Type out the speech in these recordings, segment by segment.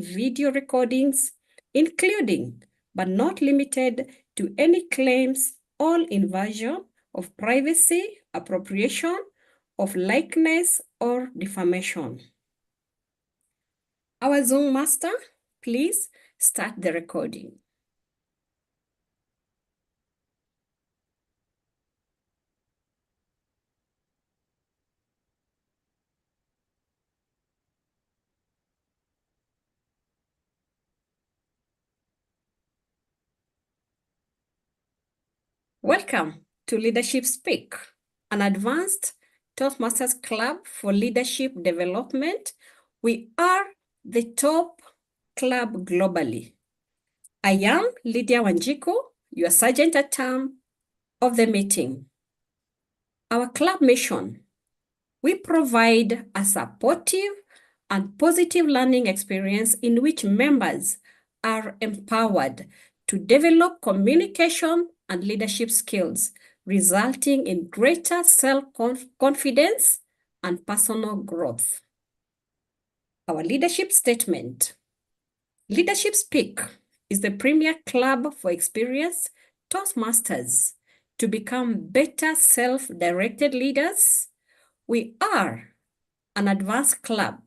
video recordings, including but not limited to any claims or invasion of privacy, appropriation of likeness, or defamation. Our Zoom master, please start the recording. Welcome to Leadership Speak, an advanced Toastmasters Club for leadership development. We are the top club globally. I am Lydia Wanjiku, your sergeant at arms of the meeting. Our club mission: we provide a supportive and positive learning experience in which members are empowered to develop communication and leadership skills, resulting in greater self-confidence and personal growth. Our leadership statement: Leadership Speak is the premier club for experienced Toastmasters to become better self-directed leaders. We are an advanced club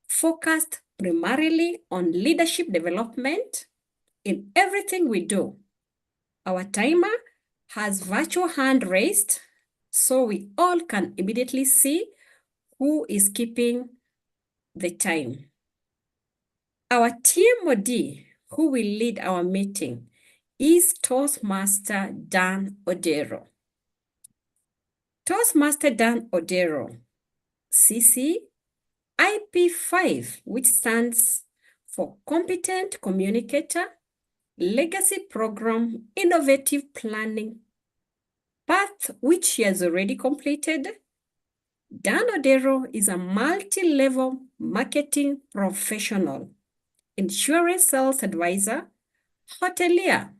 focused primarily on leadership development in everything we do. Our timer has virtual hand raised, so we all can immediately see who is keeping the time. Our TMOD, who will lead our meeting, is Toastmaster Dan Odero. Toastmaster Dan Odero, CC IP5, which stands for Competent Communicator, Legacy Program, Innovative Planning, path which he has already completed. Dan Odero is a multi-level marketing professional, insurance sales advisor, hotelier,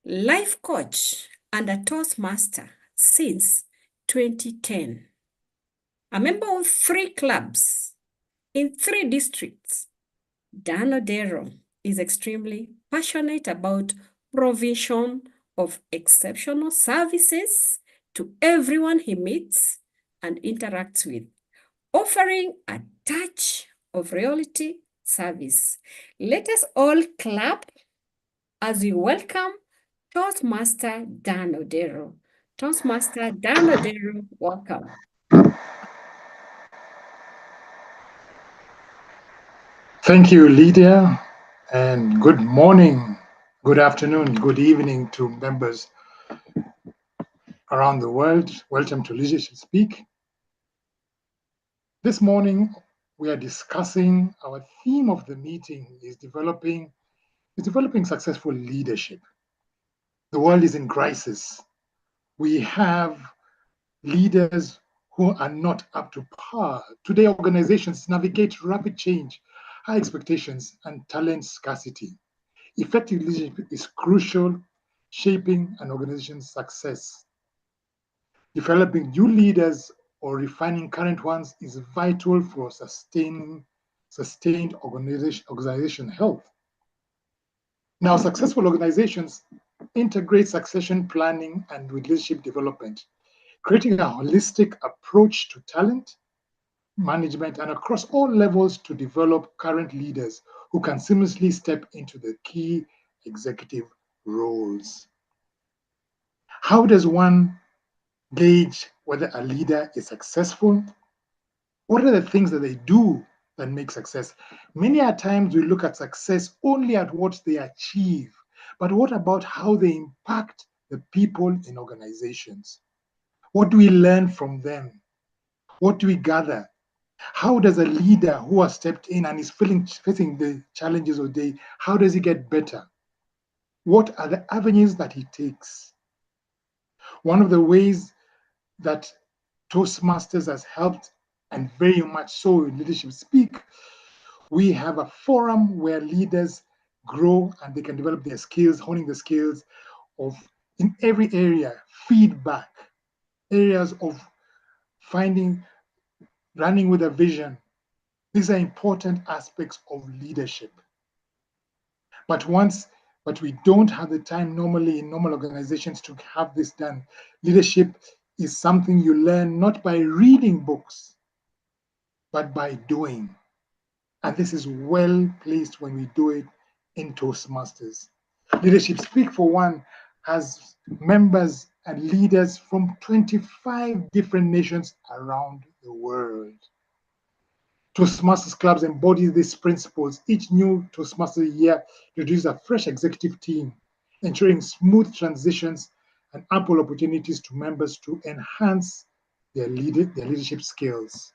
life coach, and a Toastmaster since 2010. A member of 3 clubs in 3 districts, Dan Odero is extremely passionate about provision of exceptional services to everyone he meets and interacts with, offering a touch of reality service. Let us all clap as we welcome Toastmaster Dan Odero. Toastmaster Dan Odero, welcome. Thank you, Lydia, and good morning, good afternoon, good evening to members around the world. Welcome to Leadership Speak. This morning, we are discussing, our theme of the meeting is developing successful leadership. The world is in crisis. We have leaders who are not up to par. Today, organizations navigate rapid change, high expectations, and talent scarcity. Effective leadership is crucial, shaping an organization's success. Developing new leaders or refining current ones is vital for sustained organization health. Now, successful organizations integrate succession planning and leadership development, creating a holistic approach to talent management and across all levels to develop current leaders who can seamlessly step into the key executive roles. How does one gauge whether a leader is successful? What are the things that they do that make success? Many a times we look at success only at what they achieve, but what about how they impact the people in organizations? What do we learn from them? What do we gather? How does a leader who has stepped in and is facing the challenges of the day, how does he get better? What are the avenues that he takes? One of the ways that Toastmasters has helped, and very much so in Leadership Speak, we have a forum where leaders grow and they can develop their skills, honing the skills of, in every area, feedback, areas of running with a vision. These are important aspects of leadership. But we don't have the time normally in normal organizations to have this done. Leadership is something you learn not by reading books, but by doing. And this is well placed when we do it in Toastmasters. Leadership Speak, for one, has members and leaders from 25 different nations around the world. Toastmasters clubs embody these principles. Each new Toastmasters year introduces a fresh executive team, ensuring smooth transitions and ample opportunities to members to enhance their leadership skills.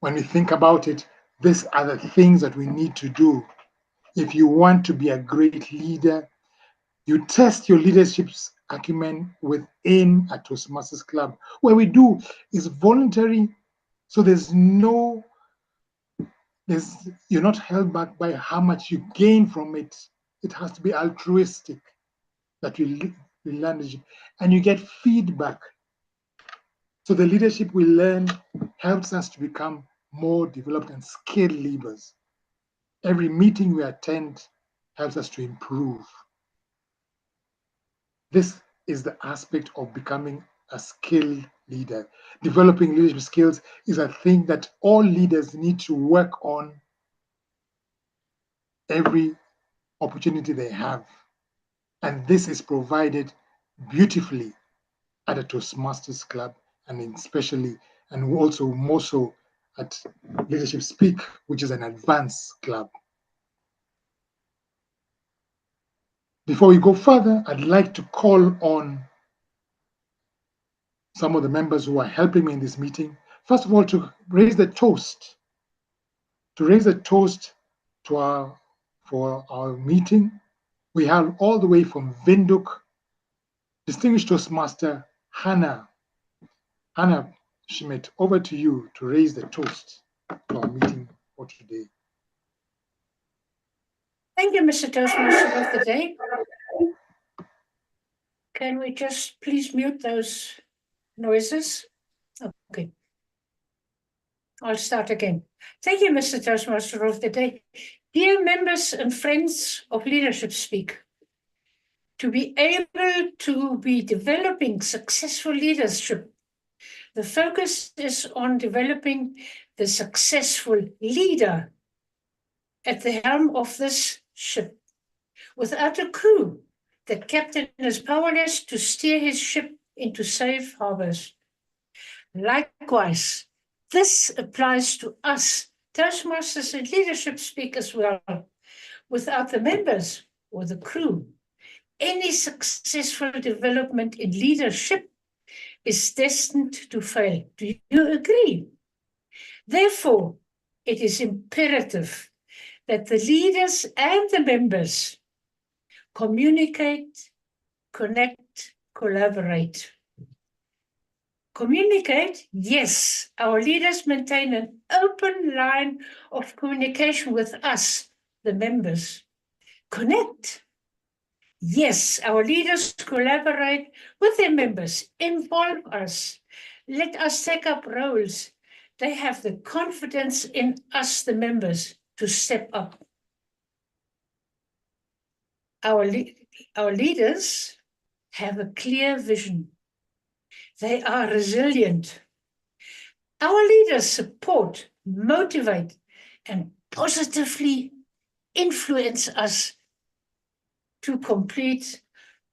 When we think about it, these are the things that we need to do. If you want to be a great leader, you test your leadership acumen within a Toastmasters club. What we do is voluntary, so you're not held back by how much you gain from it. It has to be altruistic that we learn leadership, and you get feedback. So the leadership we learn helps us to become more developed and skilled leaders. Every meeting we attend helps us to improve. This is the aspect of becoming a skilled leader. Developing leadership skills is a thing that all leaders need to work on every opportunity they have. And this is provided beautifully at a Toastmasters Club, and especially, and also more so at Leadership Speak, which is an advanced club. Before we go further, I'd like to call on some of the members who are helping me in this meeting. First of all, to raise the toast, for our meeting. We have all the way from Windhoek, Distinguished Toastmaster Hannah Schmidt. Over to you to raise the toast to our meeting for today. Thank you, Mr. Toastmaster of the day. Can we just please mute those noises? Okay. I'll start again. Thank you, Mr. Toastmaster of the day. Dear members and friends of Leadership Speak, to be able to be developing successful leadership, the focus is on developing the successful leader at the helm of this ship. Without a crew, the captain is powerless to steer his ship into safe harbors. Likewise, this applies to us, Toastmasters and Leadership Speak as well. Without the members or the crew, any successful development in leadership is destined to fail. Do you agree? Therefore, it is imperative that the leaders and the members communicate, connect, collaborate. Communicate, yes, our leaders maintain an open line of communication with us, the members. Connect, yes, our leaders collaborate with their members, involve us, let us take up roles. They have the confidence in us, the members, to step up. Our leaders have a clear vision. They are resilient. Our leaders support, motivate, and positively influence us to complete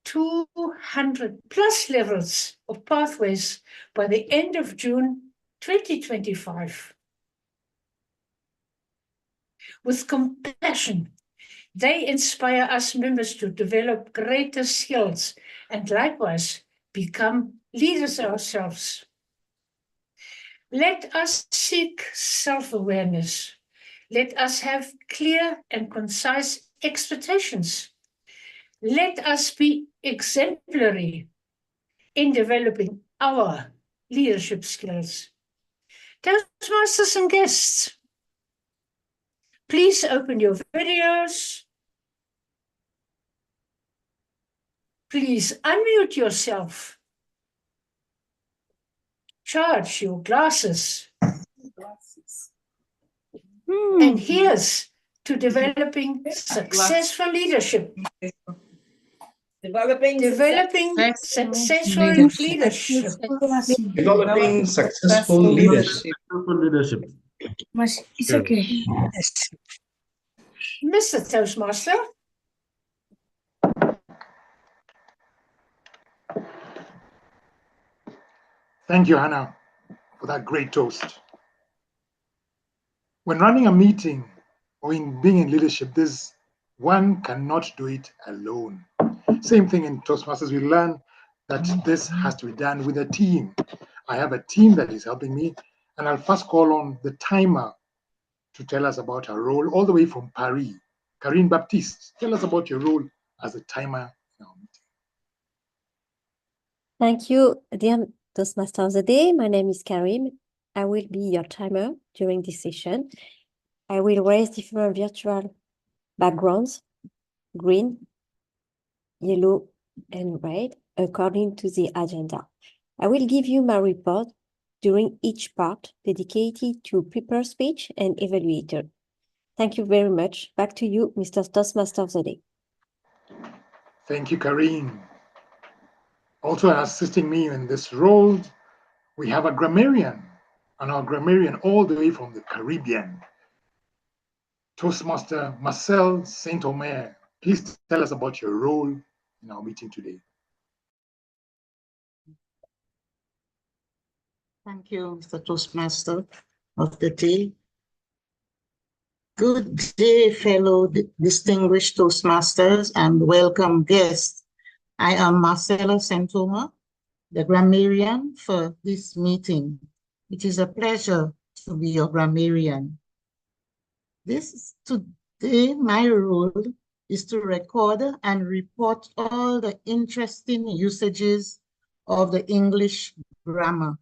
200 plus levels of pathways by the end of June 2025. With compassion, they inspire us members to develop greater skills and likewise become leaders ourselves. Let us seek self-awareness. Let us have clear and concise expectations. Let us be exemplary in developing our leadership skills. Toastmasters and guests, please open your videos. Please unmute yourself. charge your glasses. And here's to developing successful leadership. Developing Successful leadership. Developing successful leadership. It's okay. Mr. Toastmaster, Thank you, Hannah, for that great toast. When running a meeting or in being in leadership, one cannot do it alone. Same thing in Toastmasters, we learn that this has to be done with a team. I have a team that is helping me, and I'll first call on the timer to tell us about her role, all the way from Paris. Karine Baptiste, tell us about your role as a timer in our meeting. Thank you, dear Toastmaster of the Day. My name is Karim. I will be your timer during this session. I will raise different virtual backgrounds, green, yellow, and red, according to the agenda. I will give you my report during each part dedicated to prepare speech and evaluator. Thank you very much. Back to you, Mr. Toastmaster of the Day. Thank you, Karine. Also assisting me in this role, we have a grammarian, and our grammarian all the way from the Caribbean. Toastmaster Marcel Saint-Omer, please tell us about your role in our meeting today. Thank you, Mr. Toastmaster of the Day. Good day, fellow distinguished Toastmasters and welcome guests. I am Marcella Saint-Omer, the grammarian for this meeting. It is a pleasure to be your grammarian. Today, my role is to record and report all the interesting usages of the English grammar,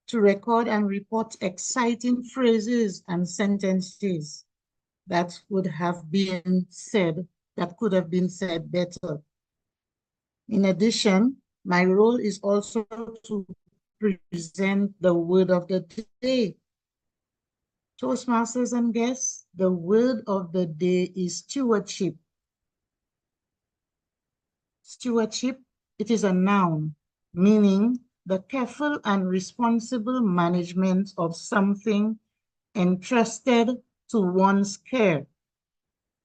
to record and report exciting phrases and sentences that could have been said better. In addition, my role is also to present the word of the day. Toastmasters and guests, the word of the day is stewardship. Stewardship, it is a noun, meaning the careful and responsible management of something entrusted to one's care.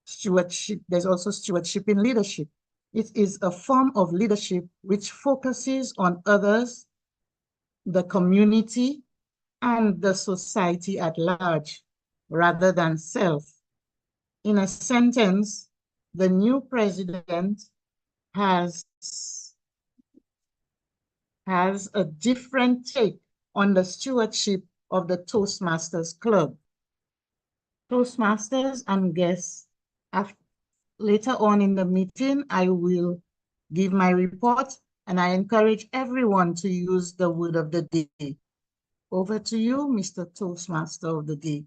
Stewardship, there's also stewardship in leadership. It is a form of leadership which focuses on others, the community, and the society at large, rather than self. In a sentence, the new president has a different take on the stewardship of the Toastmasters Club. Toastmasters and guests, later on in the meeting, I will give my report, and I encourage everyone to use the word of the day. Over to you, Mr. Toastmaster of the Day.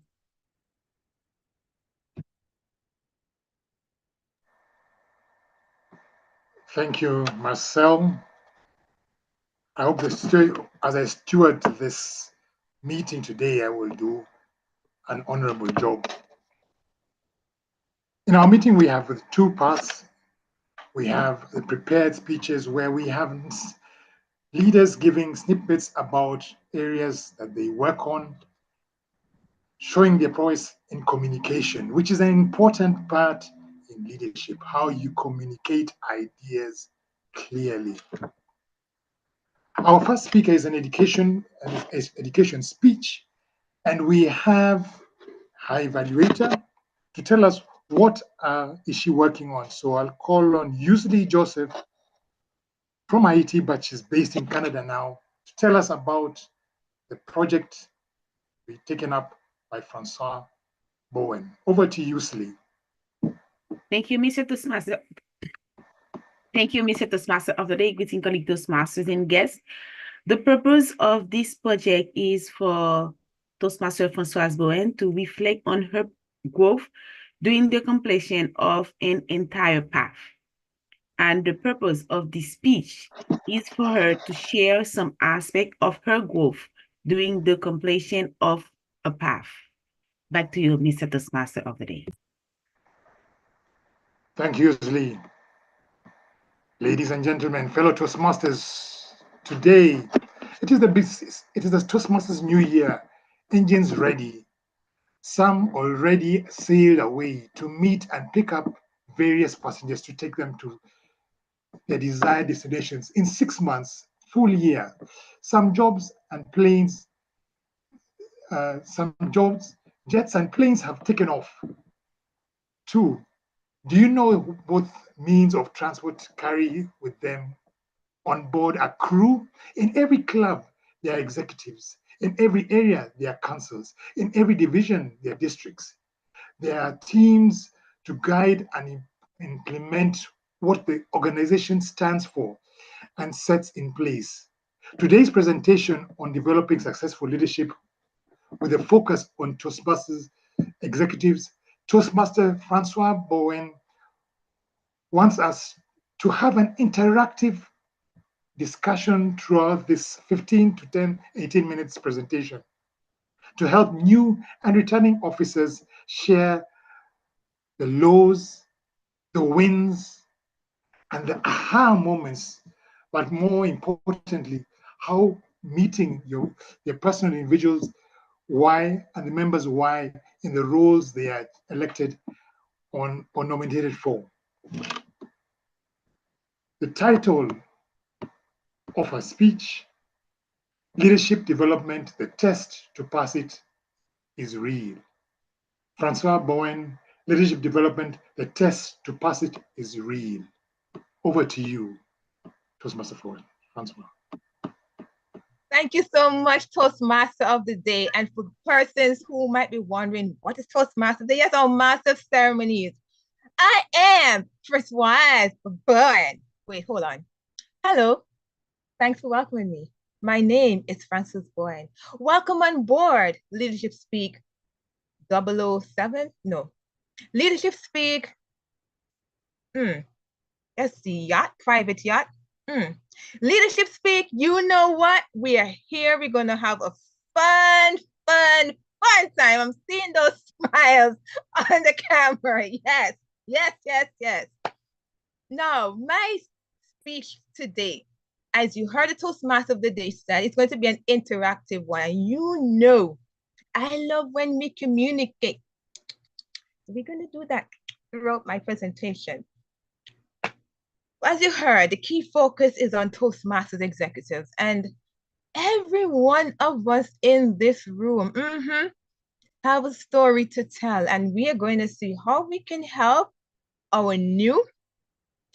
Thank you, Marcel. I hope as I steward this meeting today, I will do an honorable job. In our meeting, we have two parts. We have the prepared speeches where we have leaders giving snippets about areas that they work on, showing their prowess in communication, which is an important part in leadership, how you communicate ideas clearly. Our first speaker is an education speech, and we have her evaluator to tell us what is she working on. So I'll call on Yusli Joseph from Haiti, but she's based in Canada now, to tell us about the project taken up by Francois Bowen. Over to you, Yusli. Thank you, Mr. Toastmaster. Thank you, Mr. Toastmaster of the Day. Greeting colleague Toastmasters and guests. The purpose of this project is for Toastmaster Francoise Bowen to reflect on her growth during the completion of an entire path. And the purpose of this speech is for her to share some aspect of her growth during the completion of a path. Back to you, Mr. Toastmaster of the Day. Thank you, Lee. Ladies and gentlemen, fellow Toastmasters, today it is the Toastmasters New Year. Engines ready. Some already sailed away to meet and pick up various passengers to take them to their desired destinations in 6 months, full year. Some jobs, jets and planes have taken off. 2, do you know both means of transport carry with them on board a crew? In every club, there are executives. In every area, there are councils. In every division, there are districts. There are teams to guide and implement what the organization stands for and sets in place. Today's presentation on developing successful leadership with a focus on Toastmasters executives, Toastmaster Francois Bowen wants us to have an interactive discussion throughout this 15 to 18 minutes presentation to help new and returning officers share the lows, the wins, and the aha moments, but more importantly, how meeting your personal individuals why and the members why in the roles they are elected on or nominated for. The title of her speech, Leadership Development, the Test to Pass It is Real. Francois Bowen, Leadership Development, the Test to Pass It is Real. Over to you, Toastmaster Francois. Thank you so much, Toastmaster of the Day. And for persons who might be wondering, what is Toastmaster Day? Yes, our master of ceremonies. I am Francois Bowen. Wait, hold on. Hello. Thanks for welcoming me. My name is Francis Bowen. Welcome on board Leadership Speak 007. No. Leadership Speak. That's the yacht, private yacht. Leadership Speak, you know what? We are here. We're going to have a fun time. I'm seeing those smiles on the camera. Yes. Now, my speech today, as you heard the Toastmaster of the Day said, it's going to be an interactive one. And you know, I love when we communicate. We're going to do that throughout my presentation. As you heard, the key focus is on Toastmasters executives, and every one of us in this room have a story to tell, and we are going to see how we can help our new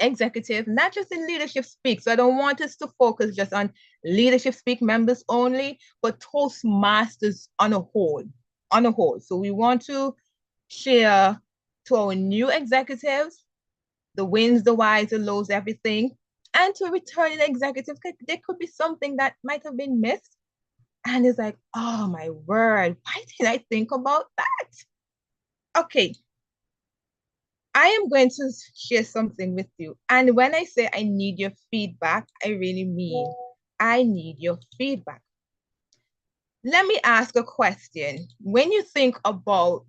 executive, not just in Leadership Speak. So I don't want us to focus just on Leadership Speak members only, but Toastmasters on a whole. So we want to share to our new executives the wins, the whys, the lows, everything. And to returning executives, there could be something that might have been missed. And it's like, oh my word, why didn't I think about that? Okay. I am going to share something with you. And when I say I need your feedback, I really mean I need your feedback. Let me ask a question. When you think about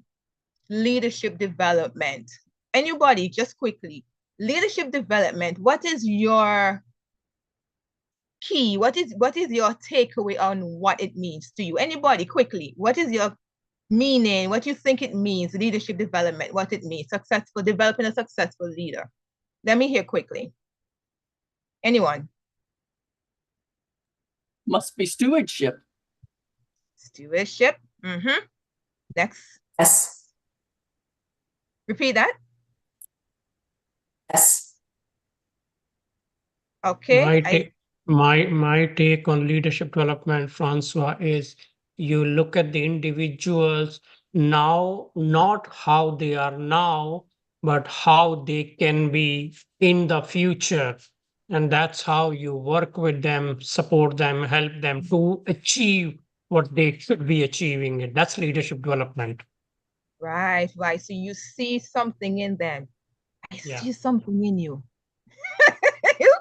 leadership development, anybody, just quickly, leadership development, what is your key? What is your takeaway on what it means to you? Anybody, quickly, what is your meaning? What you think it means, leadership development, what it means, developing a successful leader? Let me hear quickly. Anyone? Must be stewardship. Stewardship. Next. Yes. Repeat that. Yes. Okay. My take on leadership development, Francois, is you look at the individuals now, not how they are now, but how they can be in the future. And that's how you work with them, support them, help them to achieve what they should be achieving. That's leadership development. Right. So you see something in them. I see something in you.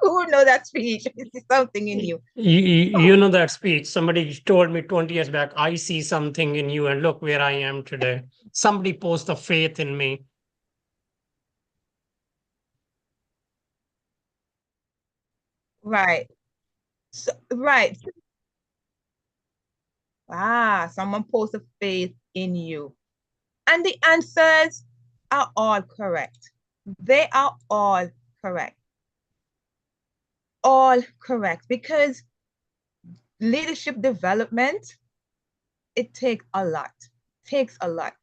Who know that speech? I see something in you. You know that speech. Somebody told me 20 years back, I see something in you, and look where I am today. Somebody posed the faith in me. Right. So, right. Ah, someone posed a faith in you. And the answers are all correct. They are all correct. All correct. Because leadership development, it takes a lot. Takes a lot.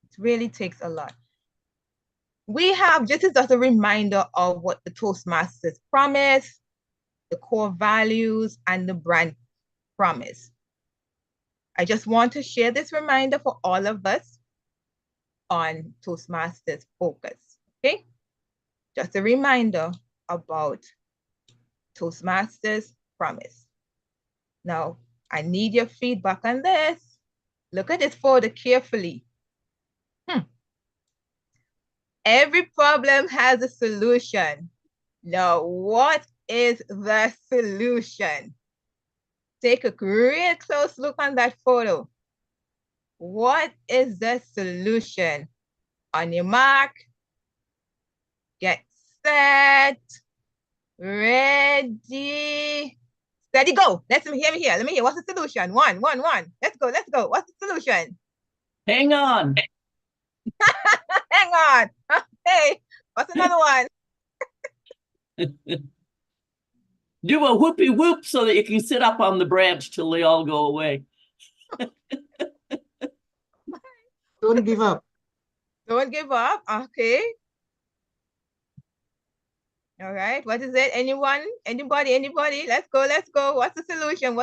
It really takes a lot. We have, just as a reminder of what the Toastmasters promise, the core values, and the brand promise. I just want to share this reminder for all of us on Toastmasters Focus, okay? Just a reminder about Toastmasters Promise. Now, I need your feedback on this. Look at this photo carefully. Every problem has a solution. Now, what is the solution? Take a real close look on that photo. What is the solution? On your mark, get set, ready, steady, go. Let me hear. Let me hear. What's the solution? One. Let's go. What's the solution? Hang on. Hang on. Hey, what's another one? Do a whoopee whoop so that you can sit up on the branch till they all go away. Don't give up. Don't give up. Okay. All right. What is it? Anyone? Anybody? Let's go. What's the solution?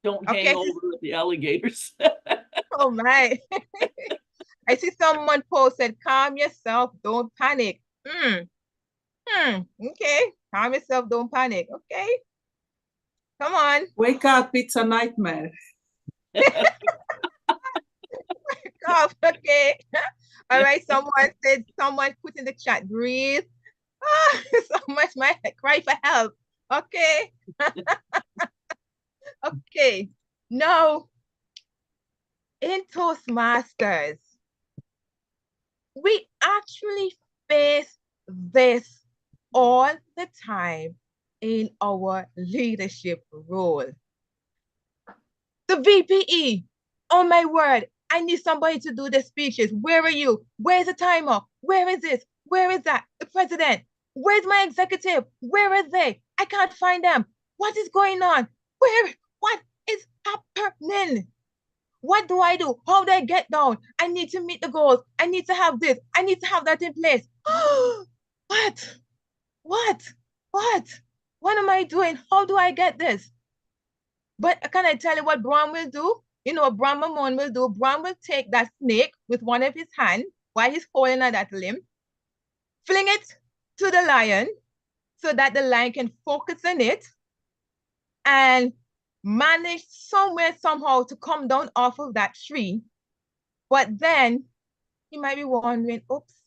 Don't Okay. hang over with the alligators. Oh my. I see someone posted, calm yourself, don't panic. Okay. Calm yourself, don't panic. Okay. Come on. Wake up, it's a nightmare. Okay. All right. Someone put in the chat, breathe. Someone might cry for help. Okay. Okay. Now, in Toastmasters, we actually face this all the time in our leadership role. The VPE, oh my word, I need somebody to do the speeches. Where are you? Where's the timer? Where is this? Where is that? The president? Where's my executive? Where are they? I can't find them. What is going on? What is happening? What do I do? How do I get down? I need to meet the goals. I need to have this. I need to have that in place. What? What am I doing? How do I get this? But can I tell you what Bram will do? You know what Bram Mamon will do? Bram will take that snake with one of his hands while he's holding on that limb, fling it to the lion so that the lion can focus on it and manage somehow to come down off of that tree. But then he might be wondering, oops,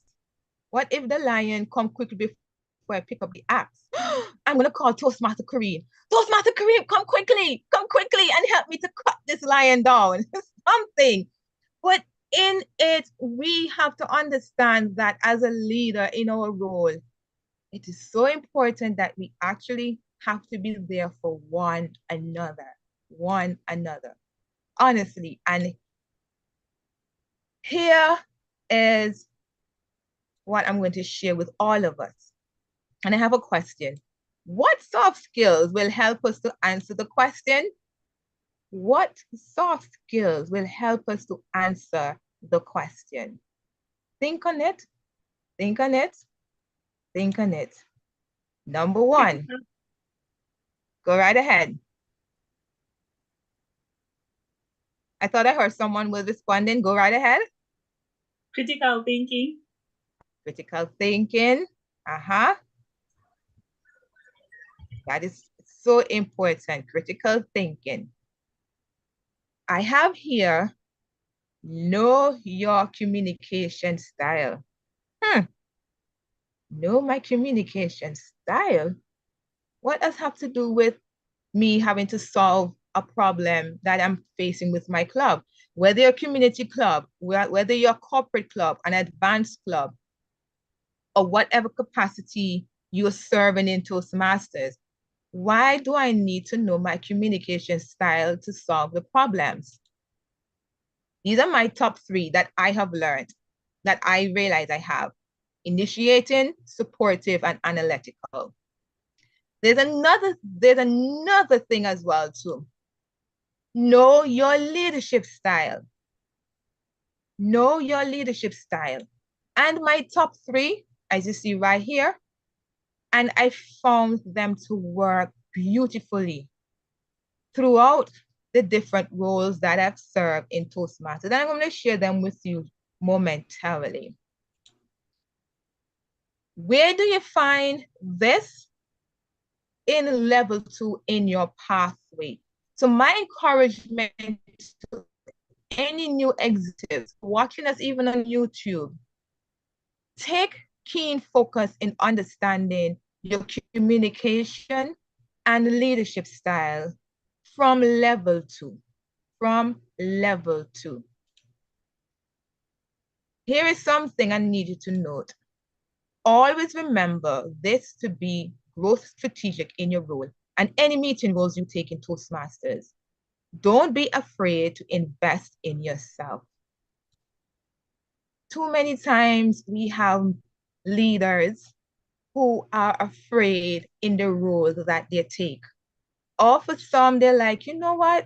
what if the lion come quickly before I pick up the axe? I'm gonna call Toastmaster Kareem. Toastmaster Kareem, come quickly and help me to cut this lion down. Something. But in it, we have to understand that as a leader in our role, it is so important that we actually have to be there for one another. Honestly. And here is what I'm going to share with all of us. And I have a question. What soft skills will help us to answer the question? What soft skills will help us to answer the question? Think on it. Number one. Go right ahead. I thought I heard someone was responding. Go right ahead. Critical thinking. Critical thinking. That is so important. Critical thinking. I have here, know your communication style. Know my communication style. What does have to do with me having to solve a problem that I'm facing with my club? Whether you're a community club, whether you're a corporate club, an advanced club, or whatever capacity you're serving in Toastmasters, why do I need to know my communication style to solve the problems? These are my top 3 that I have learned, that I realize I have. Initiating, supportive, and analytical. There's another thing as well too. Know your leadership style. Know your leadership style. And my top 3, as you see right here, and I found them to work beautifully throughout the different roles that I've served in Toastmasters. And I'm going to share them with you momentarily. Where do you find this? In level 2 in your pathway. So my encouragement to any new executives watching us even on YouTube, take keen focus in understanding your communication and leadership style from level 2. From level 2. Here is something I need you to note. Always remember this to be growth strategic in your role and any meeting roles you take in Toastmasters. Don't be afraid to invest in yourself. Too many times we have leaders who are afraid in the roles that they take. Or for some, they're like, you know what?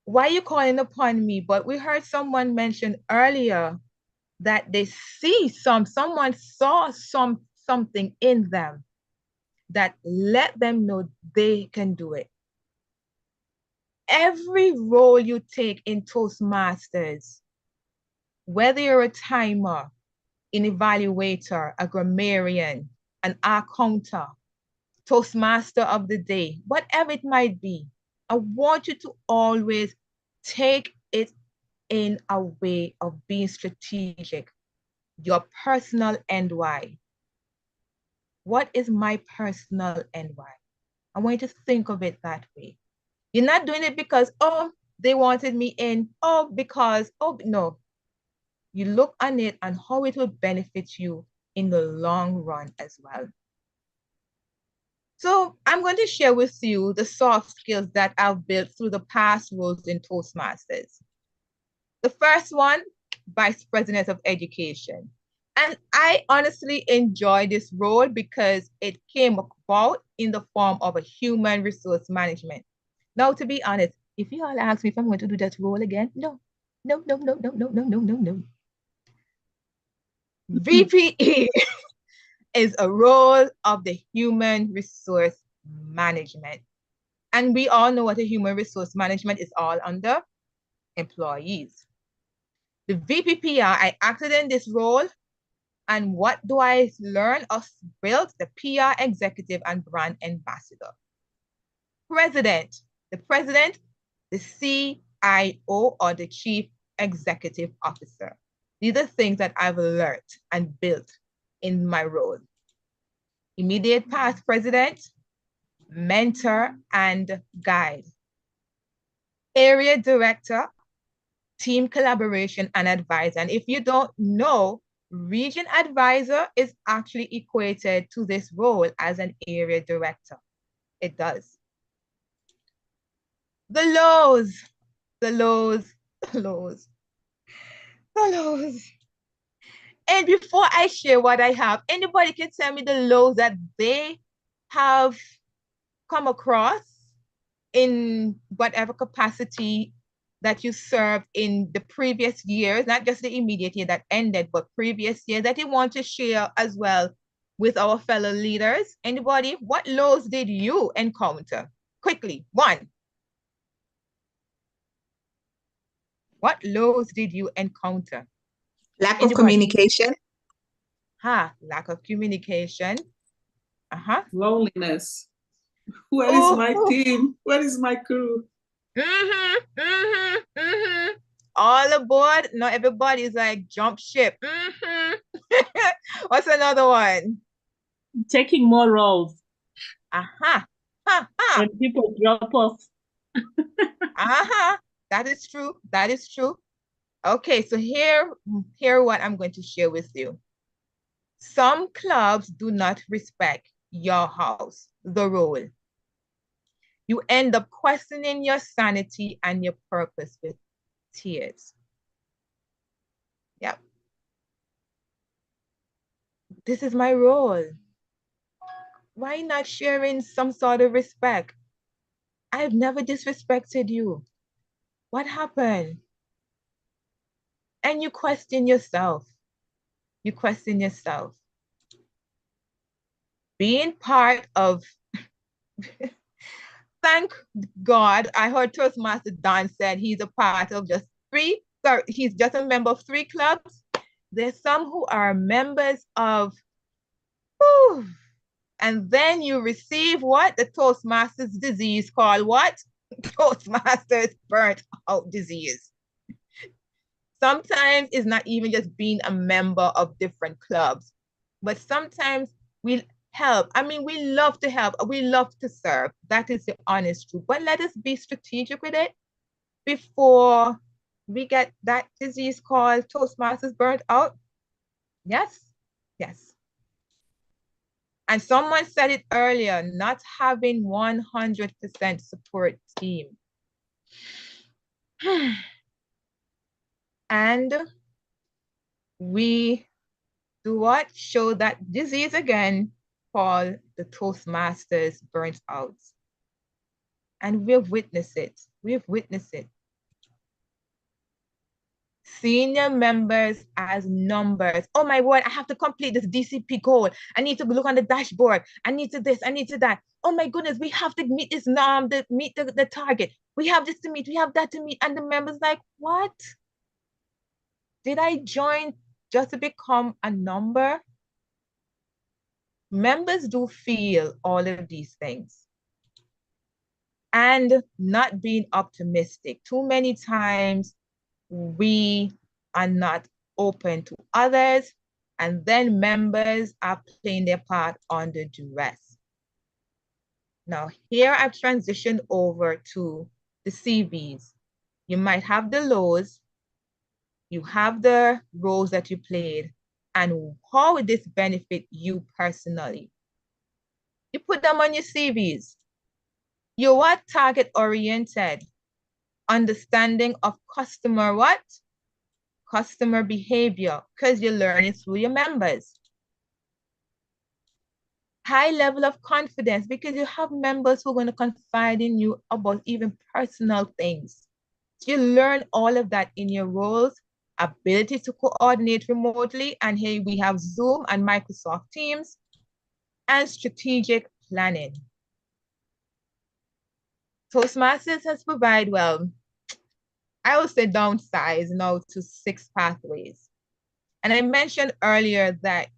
Why are you calling upon me? But we heard someone mention earlier that they see someone saw something in them that let them know they can do it. Every role you take in Toastmasters, whether you're a timer, an evaluator, a grammarian, an accountant, Toastmaster of the day, whatever it might be, I want you to always take it in a way of being strategic. Your personal end why. What is my personal end why? I want you to think of it that way. You're not doing it because, oh, they wanted me in, oh, because, oh, no. You look on it and how it will benefit you in the long run as well. So I'm going to share with you the soft skills that I've built through the past roles in Toastmasters. The first one, Vice President of Education. And I honestly enjoy this role because it came about in the form of a human resource management. Now, to be honest, if you all ask me if I'm going to do that role again, no. VPE is a role of the human resource management. And we all know what a human resource management is all under: employees. The VPPR, I acted in this role, and what do I learn or build? The PR executive and brand ambassador. President, the president, the CIO, or the chief executive officer. These are things that I've learned and built in my role. Immediate past president, mentor and guide. Area director, team collaboration and advisor. And if you don't know, region advisor is actually equated to this role as an area director. It does. The lows. And before I share what I have, anybody can tell me the lows that they have come across in whatever capacity that you served in the previous years, not just the immediate year that ended, but previous years that you want to share as well with our fellow leaders. Anybody? What lows did you encounter? Quickly, one. What lows did you encounter? Lack of communication. Lack of communication. Loneliness. Where is my team? Where is my crew? All aboard. Not everybody is like jump ship. What's another one? Taking more roles. Aha. Uh-huh. When people drop off. Uh-huh. That is true. That is true. Okay, so here what I'm going to share with you. Some clubs do not respect your house, the role. You end up questioning your sanity and your purpose with tears. Yep. This is my role. Why not sharing some sort of respect? I've never disrespected you. What happened? And you question yourself. You question yourself. Being part of, thank God, I heard Toastmaster Don said he's a part of just he's just a member of 3 clubs. There's some who are members of, and then you receive what? The Toastmasters disease called what? Toastmasters burnt out disease. Sometimes it's not even just being a member of different clubs, but sometimes we help. I mean, we love to help. We love to serve. That is the honest truth. But let us be strategic with it before we get that disease called Toastmasters burnt out. Yes, yes. And someone said it earlier, not having 100% support team. And we do what? Show that disease again, called the Toastmasters burnt out. And we've witnessed it. We've witnessed it. Senior members as numbers. Oh my word, I have to complete this DCP goal. I need to look on the dashboard. I need to this, I need to that. Oh my goodness, we have to meet this norm, meet the target. We have this to meet, we have that to meet. And the members like, what? Did I join just to become a number? Members do feel all of these things. And not being optimistic. Too many times, we are not open to others, and then members are playing their part under duress. Now, here I've transitioned over to the CVs. You might have the lows, you have the roles that you played, and how would this benefit you personally? You put them on your CVs. You're what? Target-oriented. Understanding of customer what? Customer behavior, because you're learning through your members. High level of confidence, because you have members who are going to confide in you about even personal things. So you learn all of that in your roles, ability to coordinate remotely, and here we have Zoom and Microsoft Teams, and strategic planning. Toastmasters has provided, well, I will say downsize now to 6 pathways. And I mentioned earlier that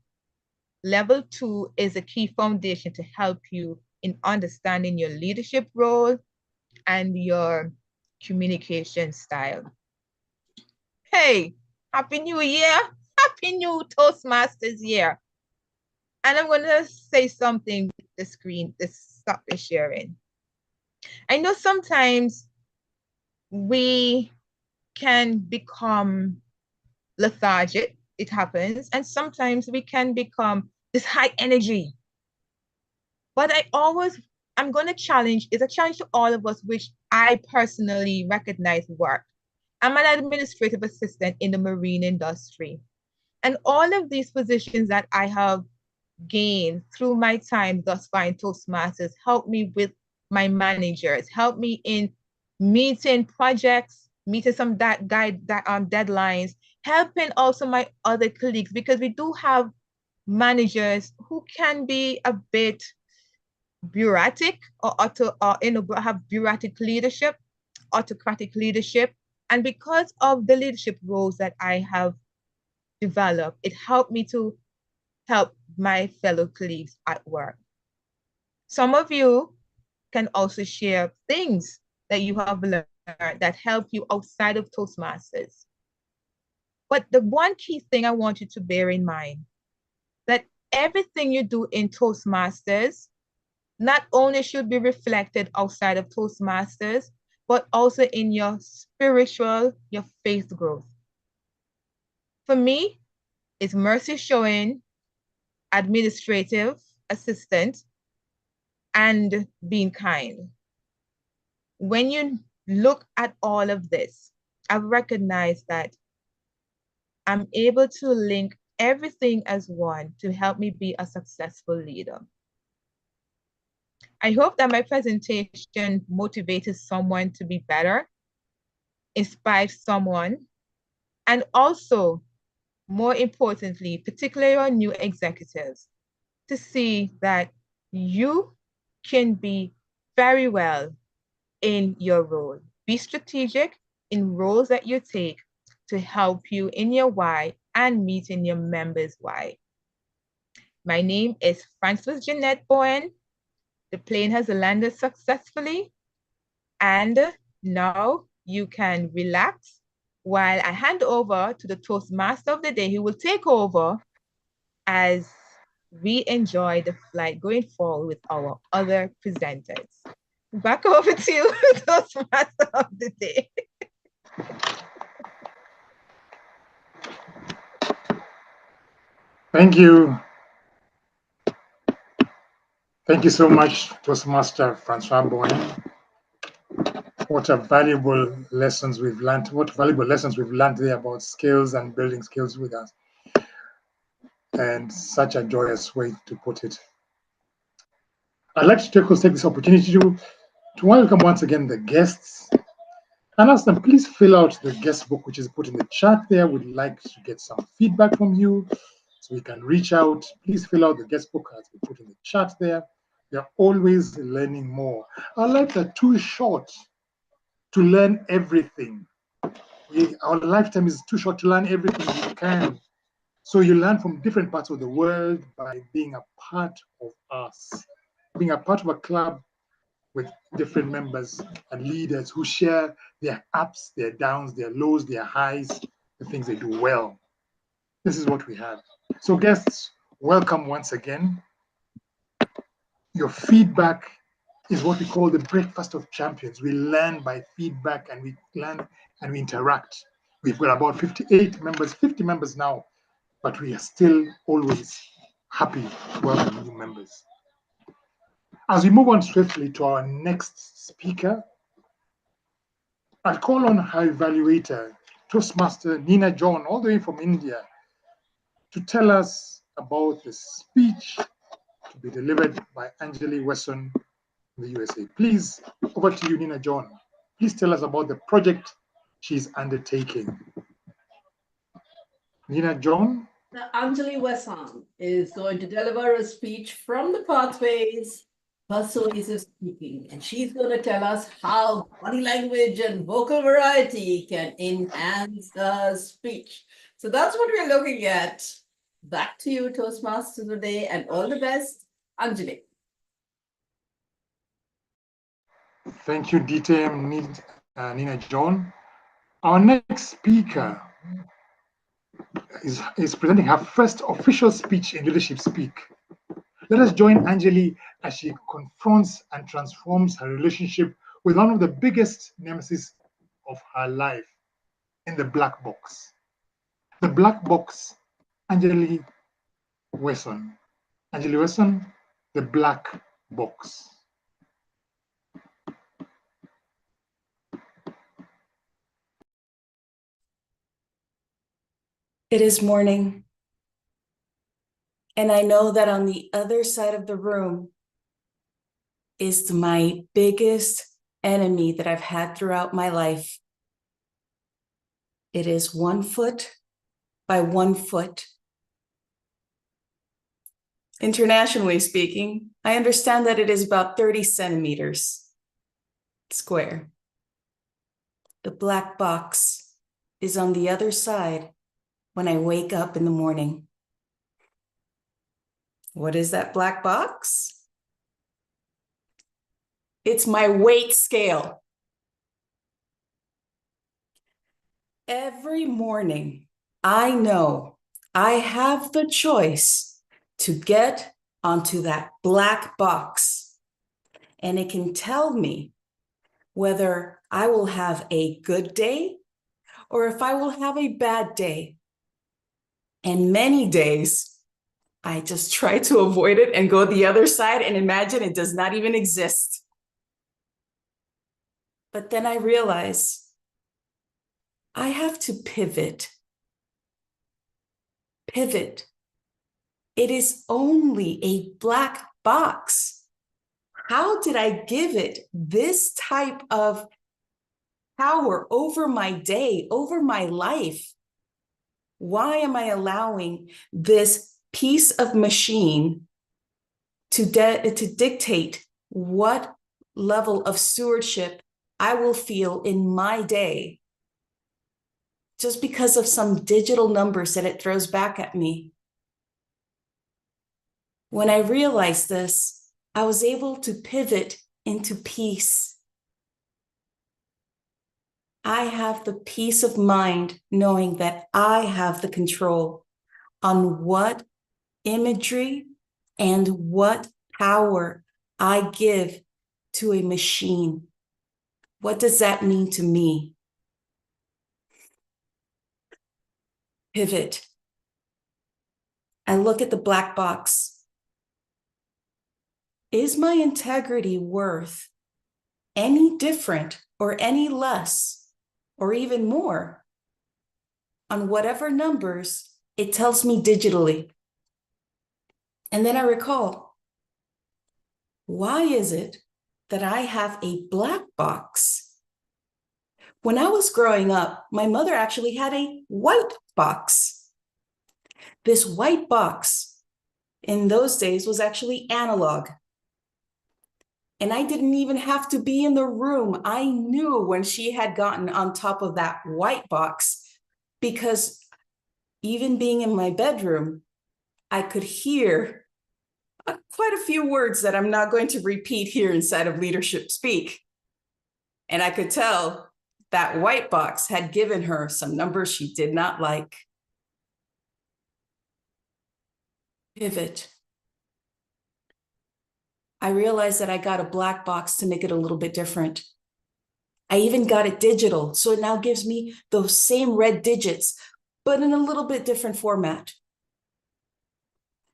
level 2 is a key foundation to help you in understanding your leadership role and your communication style. Hey, Happy New Year. Happy New Toastmasters year. And I'm going to say something with the screen, stop the sharing. I know sometimes we can become lethargic, it happens, and sometimes we can become this high energy. But I'm going to challenge, it's a challenge to all of us, which I personally recognize work. I'm an administrative assistant in the marine industry. And all of these positions that I have gained through my time thus far in Toastmasters help me with my managers, help me in meeting projects, meeting some deadlines, helping also my other colleagues, because we do have managers who can be a bit bureaucratic or have bureaucratic leadership, autocratic leadership. And because of the leadership roles that I have developed, it helped me to help my fellow colleagues at work. Some of you can also share things that you have learned that help you outside of Toastmasters. But the one key thing I want you to bear in mind, that everything you do in Toastmasters not only should be reflected outside of Toastmasters, but also in your spiritual, your faith growth. For me, it's Mercy showing administrative assistant and being kind. When you look at all of this, I've recognized that I'm able to link everything as one to help me be a successful leader. I hope that my presentation motivated someone to be better, inspired someone, and also, more importantly, particularly our new executives, to see that you can be very well in your role. Be strategic in roles that you take to help you in your why and meeting your members' why. My name is Frances Jeanette Bowen. The plane has landed successfully, and now you can relax while I hand over to the Toastmaster of the day, who will take over as we enjoy the flight going forward with our other presenters. Back over to you, Toastmaster of the day. Thank you. Thank you so much, Toastmaster Francois Bowen. What a valuable lessons we've learned. What valuable lessons we've learned there about skills and building skills with us. And such a joyous way to put it. I'd like to take this opportunity to welcome once again the guests and ask them, please fill out the guest book, which is put in the chat there. We'd like to get some feedback from you so we can reach out. Please fill out the guest book as we put in the chat there. We are always learning more. Our lives are too short to learn everything. Our lifetime is too short to learn everything we can. So you learn from different parts of the world by being a part of us, being a part of a club with different members and leaders who share their ups, their downs, their lows, their highs, the things they do well. This is what we have. So guests, welcome once again. Your feedback is what we call the breakfast of champions. We learn by feedback and we learn and we interact. We've got about 50 members now, but we are still always happy to welcome new members. As we move on swiftly to our next speaker, I'll call on our evaluator, Toastmaster Nina John, all the way from India, to tell us about the speech to be delivered by Anjali Wesson in the USA. Please, over to you, Nina John. Please tell us about the project she's undertaking. Nina John. Now, Anjali Wesson is going to deliver a speech from the Pathways Persuasive Speaking, and she's going to tell us how body language and vocal variety can enhance the speech. So that's what we're looking at. Back to you, Toastmasters today, and all the best, Anjali. Thank you, DTM Nina John. Our next speaker is presenting her first official speech in Leadership Speak. Let us join Anjali as she confronts and transforms her relationship with one of the biggest nemesis of her life in the black box. The black box, Anjali Wesson. Anjali Wesson, the black box. It is morning, and I know that on the other side of the room is my biggest enemy that I've had throughout my life. It is 1 foot by 1 foot. Internationally speaking, I understand that it is about 30 centimeters square. The black box is on the other side when I wake up in the morning. What is that black box? It's my weight scale. Every morning, I know I have the choice to get onto that black box, and it can tell me whether I will have a good day or if I will have a bad day. And many days, I just try to avoid it and go the other side and imagine it does not even exist. But then I realize I have to pivot. Pivot. It is only a black box. How did I give it this type of power over my day, over my life? Why am I allowing this piece of machine to dictate what level of stewardship I will feel in my day just because of some digital numbers that it throws back at me? When I realized this, I was able to pivot into peace. I have the peace of mind knowing that I have the control on what imagery and what power I give to a machine. What does that mean to me? Pivot. I look at the black box. Is my integrity worth any different or any less or even more on whatever numbers it tells me digitally? And then I recall, why is it that I have a black box? When I was growing up, my mother actually had a white box. This white box in those days was actually analog. And I didn't even have to be in the room. I knew when she had gotten on top of that white box, because even being in my bedroom, I could hear quite a few words that I'm not going to repeat here inside of Leadership Speak. And I could tell that white box had given her some numbers she did not like. Pivot. I realized that I got a black box to make it a little bit different. I even got it digital, so it now gives me those same red digits, but in a little bit different format.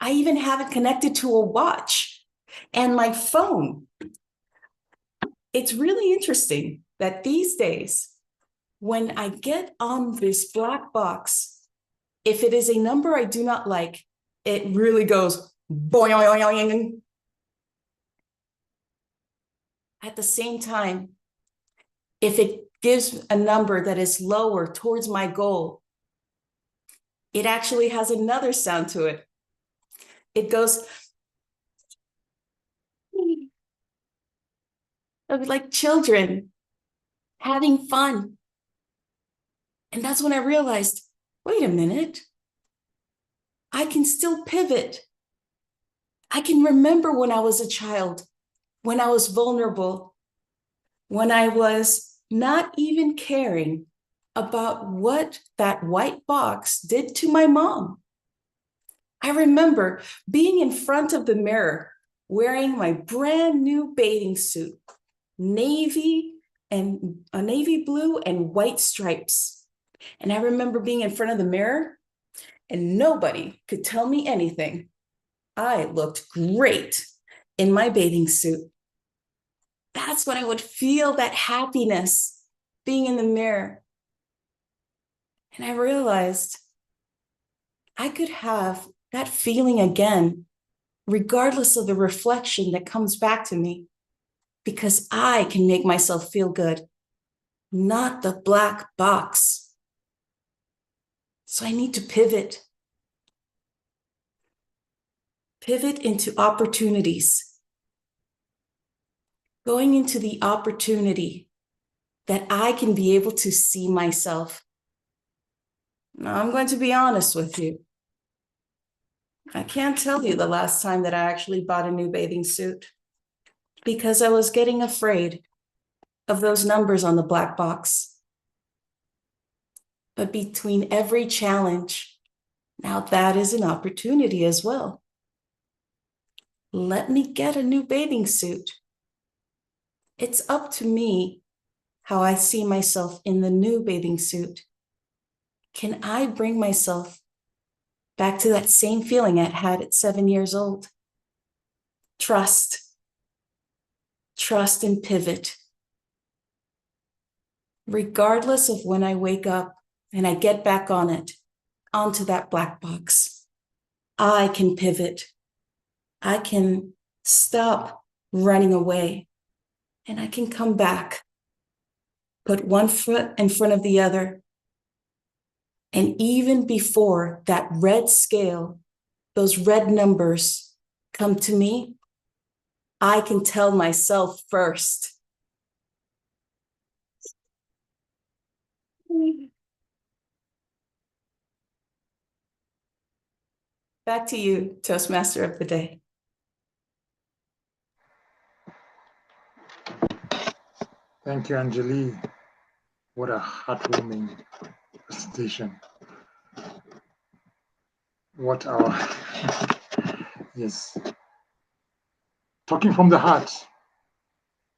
I even have it connected to a watch and my phone. It's really interesting that these days, when I get on this black box, if it is a number I do not like, it really goes boing. At the same time, if it gives a number that is lower towards my goal, it actually has another sound to it. It goes like children having fun. And that's when I realized, wait a minute, I can still pivot. I can remember when I was a child, when I was vulnerable, when I was not even caring about what that white box did to my mom. I remember being in front of the mirror, wearing my brand new bathing suit, navy blue and white stripes. And I remember being in front of the mirror and nobody could tell me anything. I looked great in my bathing suit. That's when I would feel that happiness being in the mirror. And I realized I could have that feeling again, regardless of the reflection that comes back to me, because I can make myself feel good, not the black box. So I need to pivot. Pivot into opportunities. Going into the opportunity that I can be able to see myself. Now, I'm going to be honest with you. I can't tell you the last time that I actually bought a new bathing suit because I was getting afraid of those numbers on the black box. But between every challenge, now that is an opportunity as well. let me get a new bathing suit. It's up to me how I see myself in the new bathing suit. Can I bring myself back to that same feeling I had at 7 years old? Trust and pivot. Regardless of when I wake up and I get back onto that black box, I can pivot. I can stop running away and I can come back, put one foot in front of the other. And even before that red scale, those red numbers come to me, I can tell myself first. Back to you, Toastmaster of the Day. Thank you, Anjali. What a heartwarming presentation. What our, yes. Talking from the heart,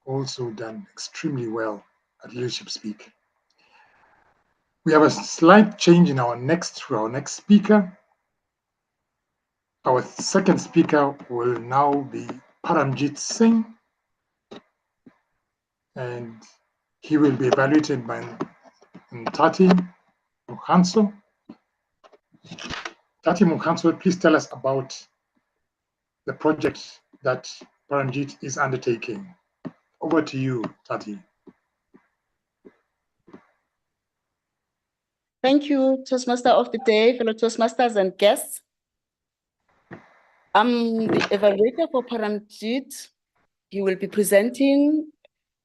also done extremely well at Leadership Speak. We have a slight change in our next speaker. Our second speaker will now be Paramjit Singh, and he will be evaluated by Tati Mukhanso. Tati Mukhanso, please tell us about the project that Paramjit is undertaking. Over to you, Tati. Thank you, Toastmaster of the Day, fellow Toastmasters and guests. I'm the evaluator for Paramjit. He will be presenting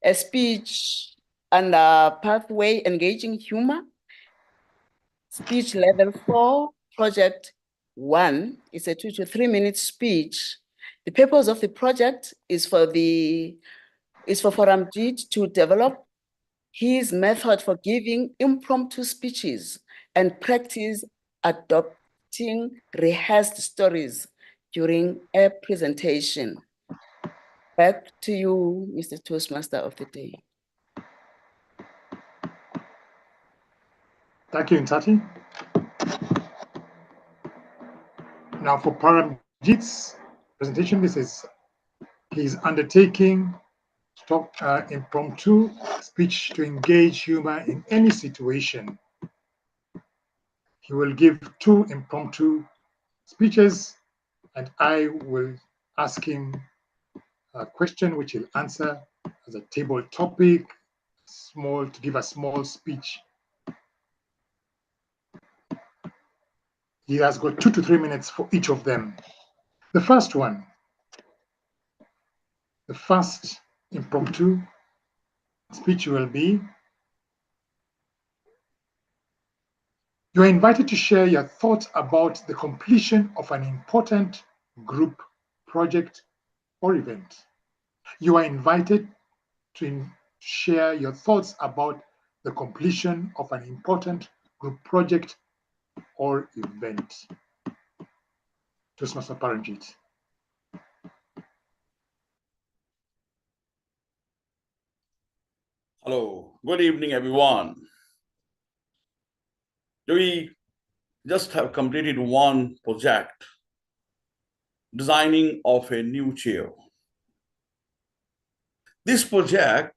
a speech under Pathway Engaging Humor, speech level 4, project 1. It's a 2 to 3 minute speech. The purpose of the project is for Paramjit to develop his method for giving impromptu speeches and practice adopting rehearsed stories during a presentation. Back to you, Mr. Toastmaster of the Day. Thank you, Tati. Now for Paramjit's presentation, he's undertaking impromptu speech to engage humor in any situation. He will give 2 impromptu speeches, and I will ask him a question which he'll answer as a table topic, to give a small speech. He has got 2 to 3 minutes for each of them. The first one, the first impromptu speech will be, you are invited to share your thoughts about the completion of an important group project or event. You are invited to share your thoughts about the completion of an important group project or event. Toastmaster Paramjit. Hello, good evening, everyone. We just have completed one project, designing of a new chair. This project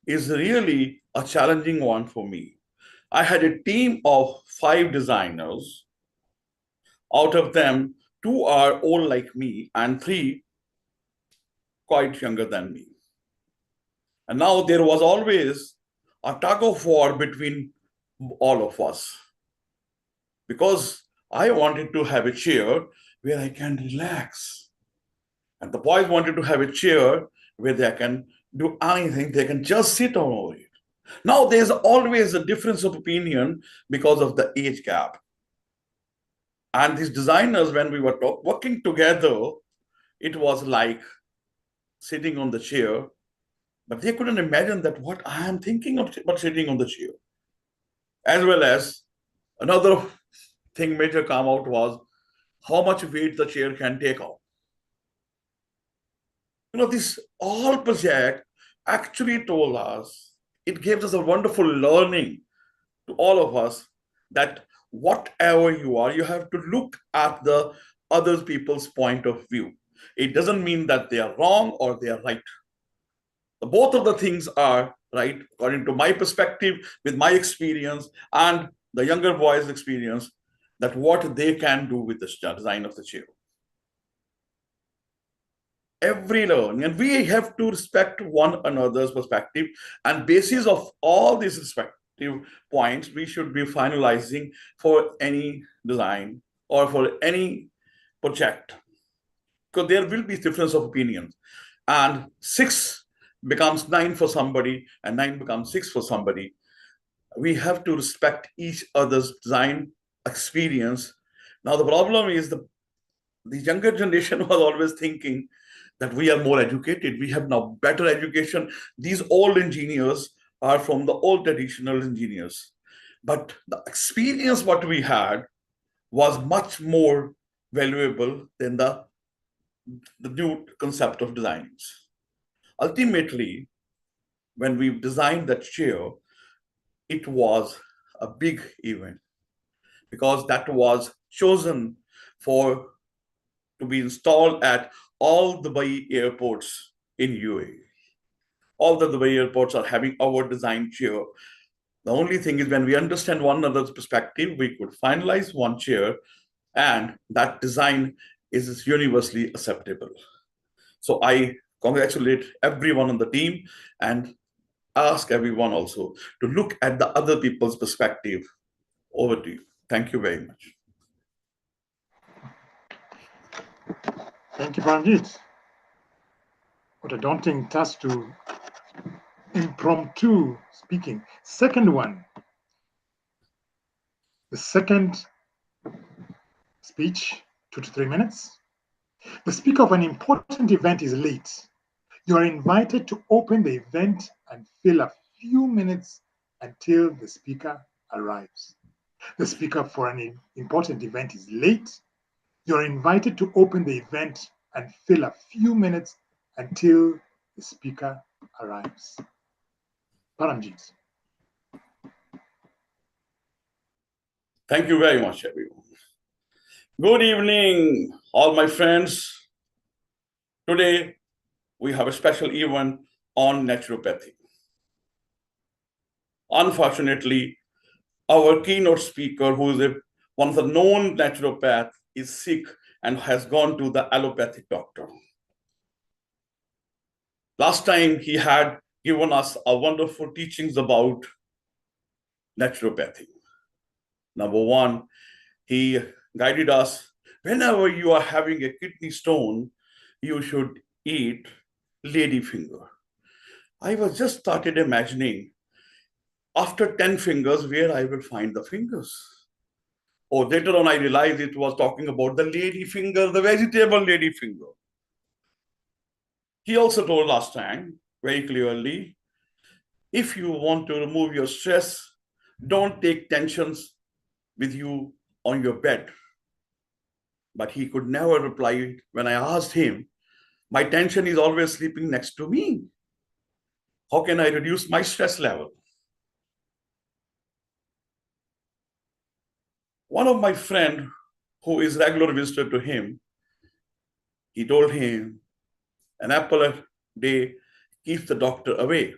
is really a challenging one for me. I had a team of 5 designers. Out of them, 2 are old like me and 3 quite younger than me. And now there was always a tug of war between all of us, because I wanted to have a chair where I can relax. And the boys wanted to have a chair where they can do anything, they can just sit on it. Now there's always a difference of opinion because of the age gap. And these designers, when we were working together, it was like sitting on the chair, but they couldn't imagine that what I am thinking of about sitting on the chair. As well as another thing major come out was how much weight the chair can take out. This all project actually told us, it gives us a wonderful learning to all of us that whatever you are, you have to look at the other people's point of view. It doesn't mean that they are wrong or they are right. Both of the things are right, according to my perspective, with my experience and the younger boys' experience, that what they can do with the design of the chair. Every learning, and we have to respect one another's perspective, and basis of all these respective points, we should be finalizing for any design or for any project, because there will be difference of opinions, and 6 becomes 9 for somebody and 9 becomes 6 for somebody. We have to respect each other's design experience. Now the problem is the younger generation was always thinking that we are more educated, we have now better education. These old engineers are from the old traditional engineers. But the experience what we had was much more valuable than the new concept of designs. Ultimately, when we designed that chair, it was a big event because that was chosen to be installed at all the Dubai airports in UAE. All the Dubai airports are having our design chair. The only thing is, when we understand one another's perspective, we could finalize one chair, and that design is universally acceptable. So I congratulate everyone on the team and ask everyone also to look at the other people's perspective. Over to you. Thank you very much. Thank you, Paramjit. What a daunting task to impromptu speaking. Second one. The second speech, 2 to 3 minutes. The speaker of an important event is late. You are invited to open the event and fill a few minutes until the speaker arrives. The speaker for an important event is late. You are invited to open the event and fill a few minutes until the speaker arrives. Paramjit. Thank you very much, everyone. Good evening, all my friends. Today, we have a special event on naturopathy. Unfortunately, our keynote speaker, who is one of the known naturopaths, is sick and has gone to the allopathic doctor. Last time, he had given us a wonderful teachings about naturopathy. Number one, he guided us, whenever you are having a kidney stone, you should eat ladyfinger. I was just started imagining, after 10 fingers, where I will find the fingers. Or later on, I realized it was talking about the ladyfinger, the vegetable ladyfinger. He also told last time, very clearly, if you want to remove your stress, don't take tensions with you on your bed. But he could never reply when I asked him, my tension is always sleeping next to me. How can I reduce my stress level? One of my friend, who is regular visitor to him, he told him, an apple a day keeps the doctor away.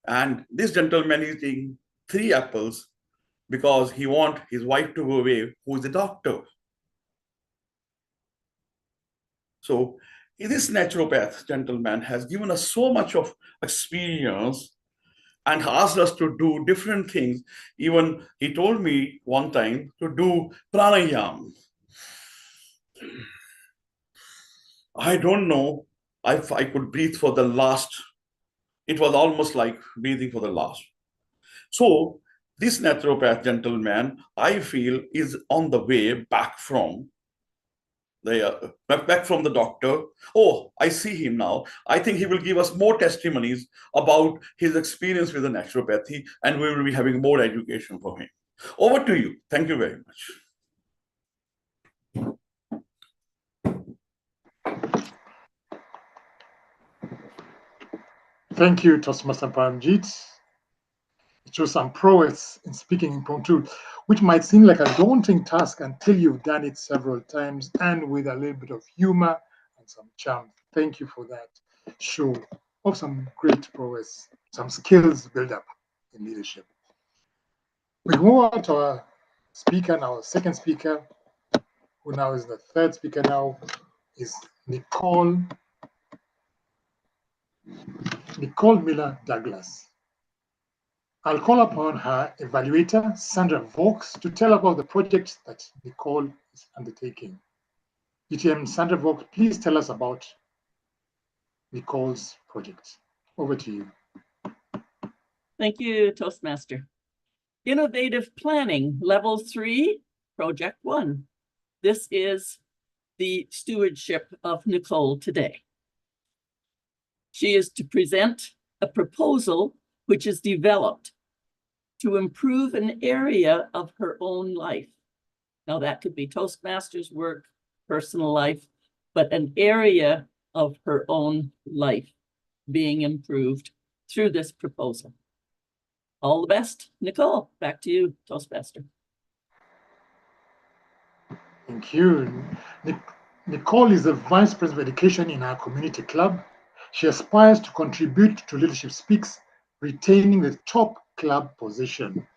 And this gentleman is eating 3 apples because he wants his wife to go away, who is a doctor. So this naturopath gentleman has given us so much of experience and asked us to do different things. Even he told me one time to do pranayama. I don't know if I could breathe for the last. It was almost like breathing for the last. So this naturopath gentleman, I feel, is on the way back from the doctor. Oh, I see him now. I think he will give us more testimonies about his experience with the naturopathy, and we will be having more education for him. Over to you. Thank you very much. Thank you, Toastmaster Paramjit. It shows some prowess in speaking impromptu, which might seem like a daunting task until you've done it several times and with a little bit of humor and some charm. Thank you for that show of some great prowess, some skills build up in leadership. We move on to our speaker now, our second speaker, who now is the third speaker now, is Nicole Miller Douglas. I'll call upon her evaluator, Sandra Vaux, to tell about the project that Nicole is undertaking. UTM Sandra Vaux, please tell us about Nicole's project. Over to you. Thank you, Toastmaster. Innovative Planning, Level 3, Project 1. This is the stewardship of Nicole today. She is to present a proposal which is developed to improve an area of her own life. Now that could be Toastmasters work, personal life, but an area of her own life being improved through this proposal. All the best. Nicole, back to you, Toastmaster. Thank you. Nicole is the Vice President of Education in our community club. She aspires to contribute to Leadership Speaks, retaining the top club position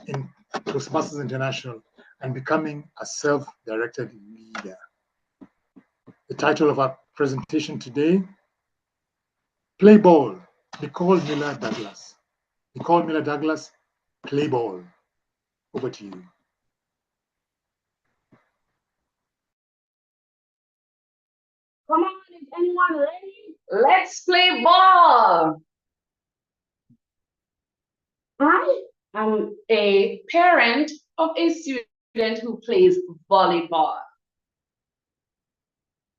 in Toastmasters International and becoming a self-directed leader. The title of our presentation today, Play Ball, Nicole Miller Douglas. Nicole Miller Douglas, Play Ball. Over to you. Come on, is anyone ready? Let's play ball. I am a parent of a student who plays volleyball.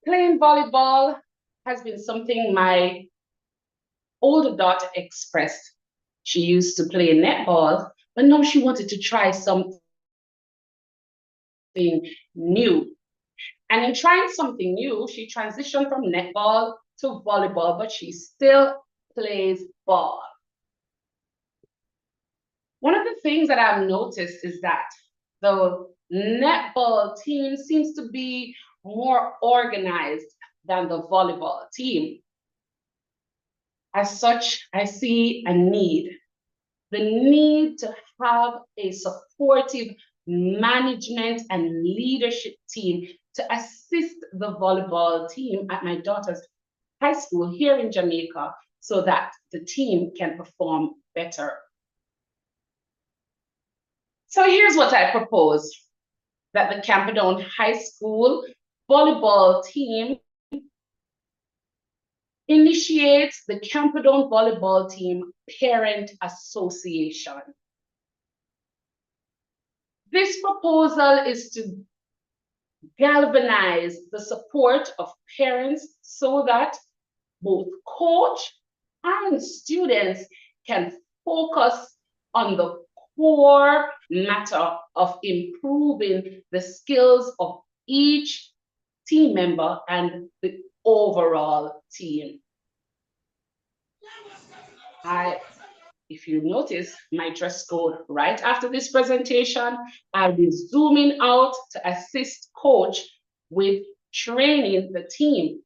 Playing volleyball has been something my older daughter expressed. She used to play netball, but now she wanted to try something new. And in trying something new, she transitioned from netball to volleyball, but she still plays ball. One of the things that I've noticed is that the netball team seems to be more organized than the volleyball team. As such, I see a need. The need to have a supportive management and leadership team to assist the volleyball team at my daughter's high school here in Jamaica so that the team can perform better. So here's what I propose, that the Camperdown High School volleyball team initiates the Camperdown Volleyball Team Parent Association. This proposal is to galvanize the support of parents so that both coach and students can focus on the core matter of improving the skills of each team member and the overall team. If you notice my dress code right after this presentation, I'll be zooming out to assist coach with training the team.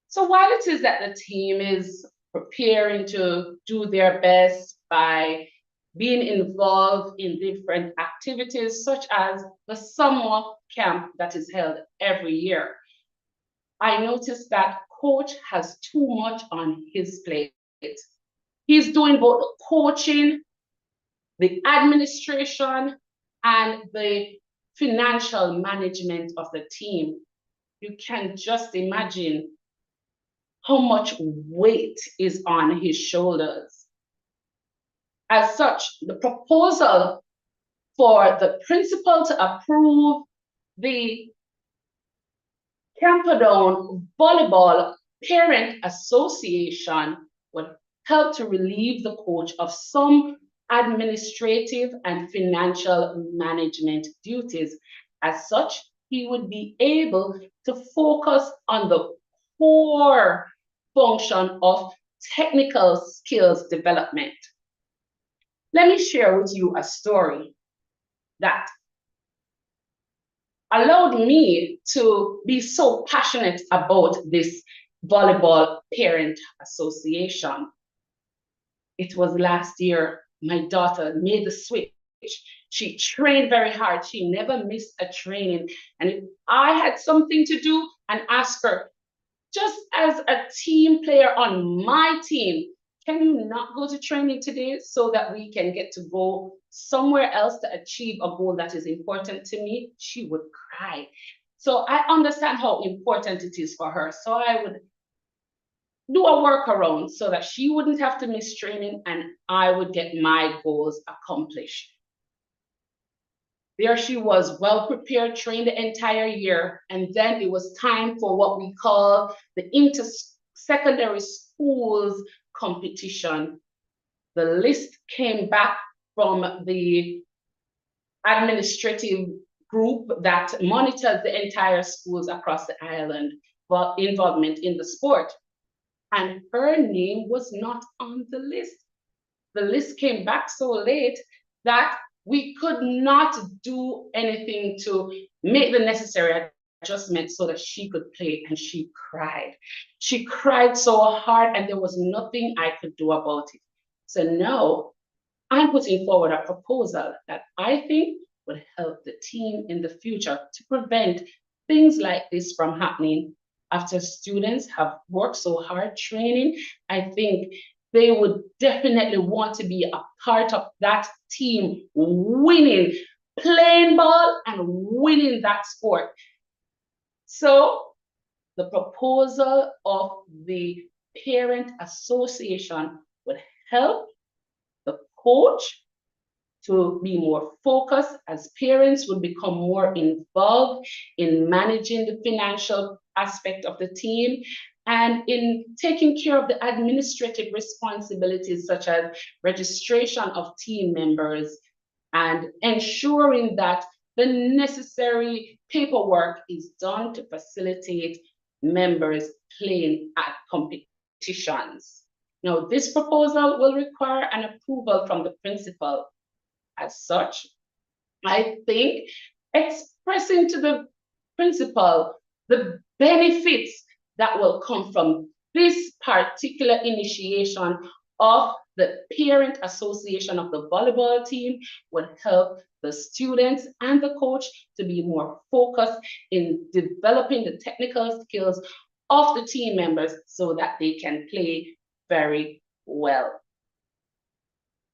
So while it is that the team is preparing to do their best by being involved in different activities, such as the summer camp that is held every year, I noticed that coach has too much on his plate. He's doing both the coaching, the administration, and the financial management of the team. You can just imagine how much weight is on his shoulders. As such, the proposal for the principal to approve the Camperdown Volleyball Parent Association would help to relieve the coach of some administrative and financial management duties. As such, he would be able to focus on the core function of technical skills development. Let me share with you a story that allowed me to be so passionate about this volleyball parent association. It was last year, my daughter made the switch. She trained very hard. She never missed a training. And if I had something to do and ask her, just as a team player on my team, can you not go to training today so that we can get to go somewhere else to achieve a goal that is important to me? She would cry. So I understand how important it is for her. So I would do a workaround so that she wouldn't have to miss training and I would get my goals accomplished. There she was, well prepared, trained the entire year. And then it was time for what we call the inter-secondary schools competition. The list came back from the administrative group that monitors the entire schools across the island for involvement in the sport. And her name was not on the list. The list came back so late that we could not do anything to make the necessary adjustments so that she could play, and she cried. She cried so hard and there was nothing I could do about it. So now I'm putting forward a proposal that I think would help the team in the future to prevent things like this from happening. After students have worked so hard training, I think they would definitely want to be a part of that team winning, playing ball and winning that sport. So the proposal of the parent association would help the coach to be more focused, as parents would become more involved in managing the financial aspect of the team and in taking care of the administrative responsibilities such as registration of team members and ensuring that the necessary paperwork is done to facilitate members playing at competitions. Now, this proposal will require an approval from the principal. As such, I think expressing to the principal the benefits that will come from this particular initiation of the parent association of the volleyball team would help the students and the coach to be more focused in developing the technical skills of the team members so that they can play very well.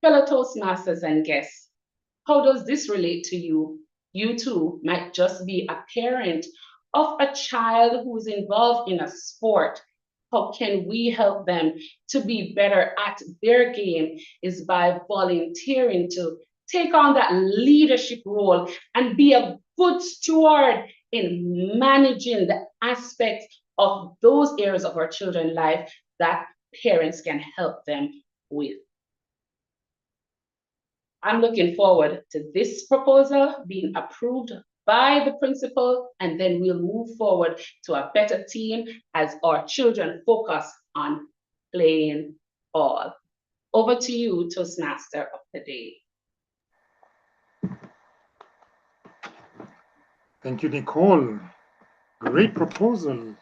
Fellow Toastmasters and guests, how does this relate to you? You too might just be a parent of a child who's involved in a sport. How can we help them to be better at their game is by volunteering to take on that leadership role and be a good steward in managing the aspects of those areas of our children's life that parents can help them with. I'm looking forward to this proposal being approved by the principal, and then we'll move forward to a better team as our children focus on playing ball. Over to you, Toastmaster of the Day. Thank you, Nicole. Great proposal.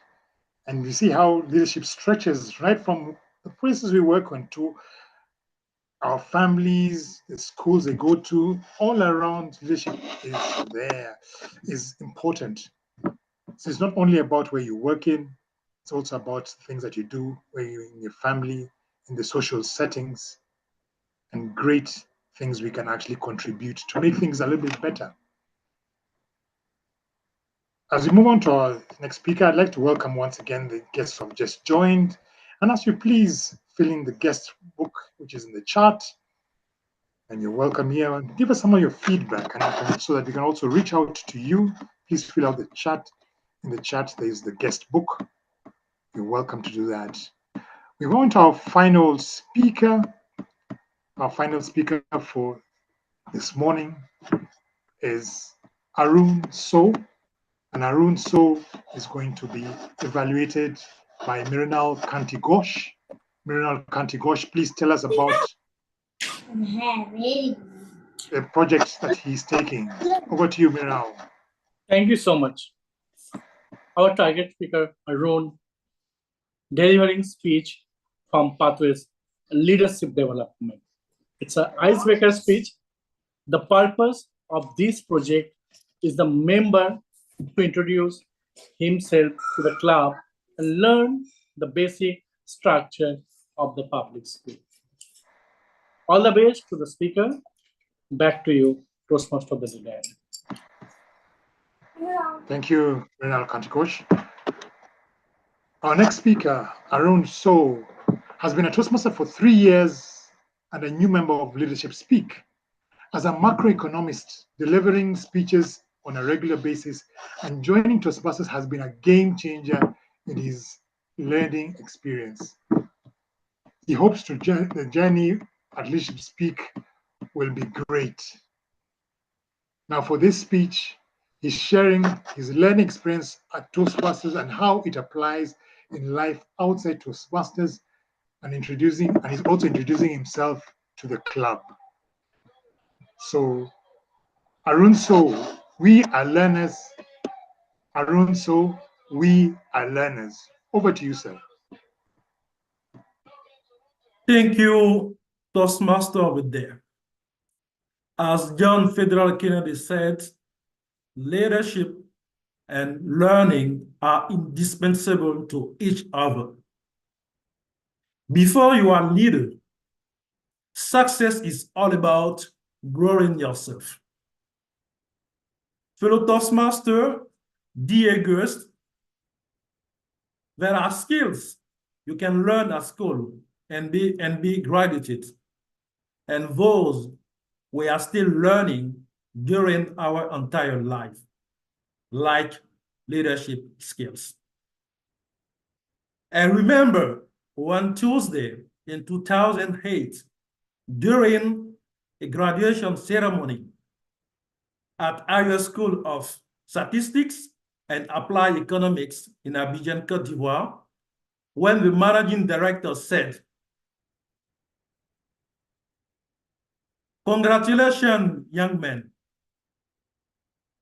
And we see how leadership stretches right from the places we work on to our families, the schools they go to, all around. Leadership is important. So it's not only about where you work in, it's also about things that you do where you're in your family, in the social settings, and great things we can actually contribute to make things a little bit better. As we move on to our next speaker, I'd like to welcome once again the guests who have just joined, and ask you please fill in the guest book, which is in the chat, and you're welcome here. And give us some of your feedback, and so that we can also reach out to you. Please fill out the chat. In the chat, there is the guest book. You're welcome to do that. We go on to our final speaker. Our final speaker for this morning is Arun So. And Arun So is going to be evaluated by Mirinal Kanti Ghosh. Mrinal Kanti-Ghosh, please tell us about the project that he's taking. Over to you, Mrinal. Thank you so much. Our target speaker, Arun, delivering speech from Pathways Leadership Development. It's an icebreaker speech. The purpose of this project is the member to introduce himself to the club and learn the basic structure of the public speech. All the best to the speaker. Back to you, Toastmaster of the day. Thank you, Mrinal Kanti-Ghosh. Our next speaker, Arun So, has been a Toastmaster for 3 years and a new member of Leadership Speak. As a macroeconomist, delivering speeches on a regular basis and joining Toastmasters has been a game changer in his learning experience. He hopes the journey at Leadership Speak will be great. Now for this speech, he's sharing his learning experience at Toastmasters and how it applies in life outside Toastmasters, and he's also introducing himself to the club. So, Arun So, we are learners. Arun So, we are learners. Over to you, sir. Thank you, Toastmaster over there. As John Fitzgerald Kennedy said, leadership and learning are indispensable to each other. Before you are a leader, success is all about growing yourself. Fellow Toastmaster, dear guest, there are skills you can learn at school and be graduated, and those we are still learning during our entire life, like leadership skills. I remember one Tuesday in 2008, during a graduation ceremony at Iowa School of Statistics and Applied Economics in Abidjan, Côte d'Ivoire, when the managing director said, "Congratulations, young men.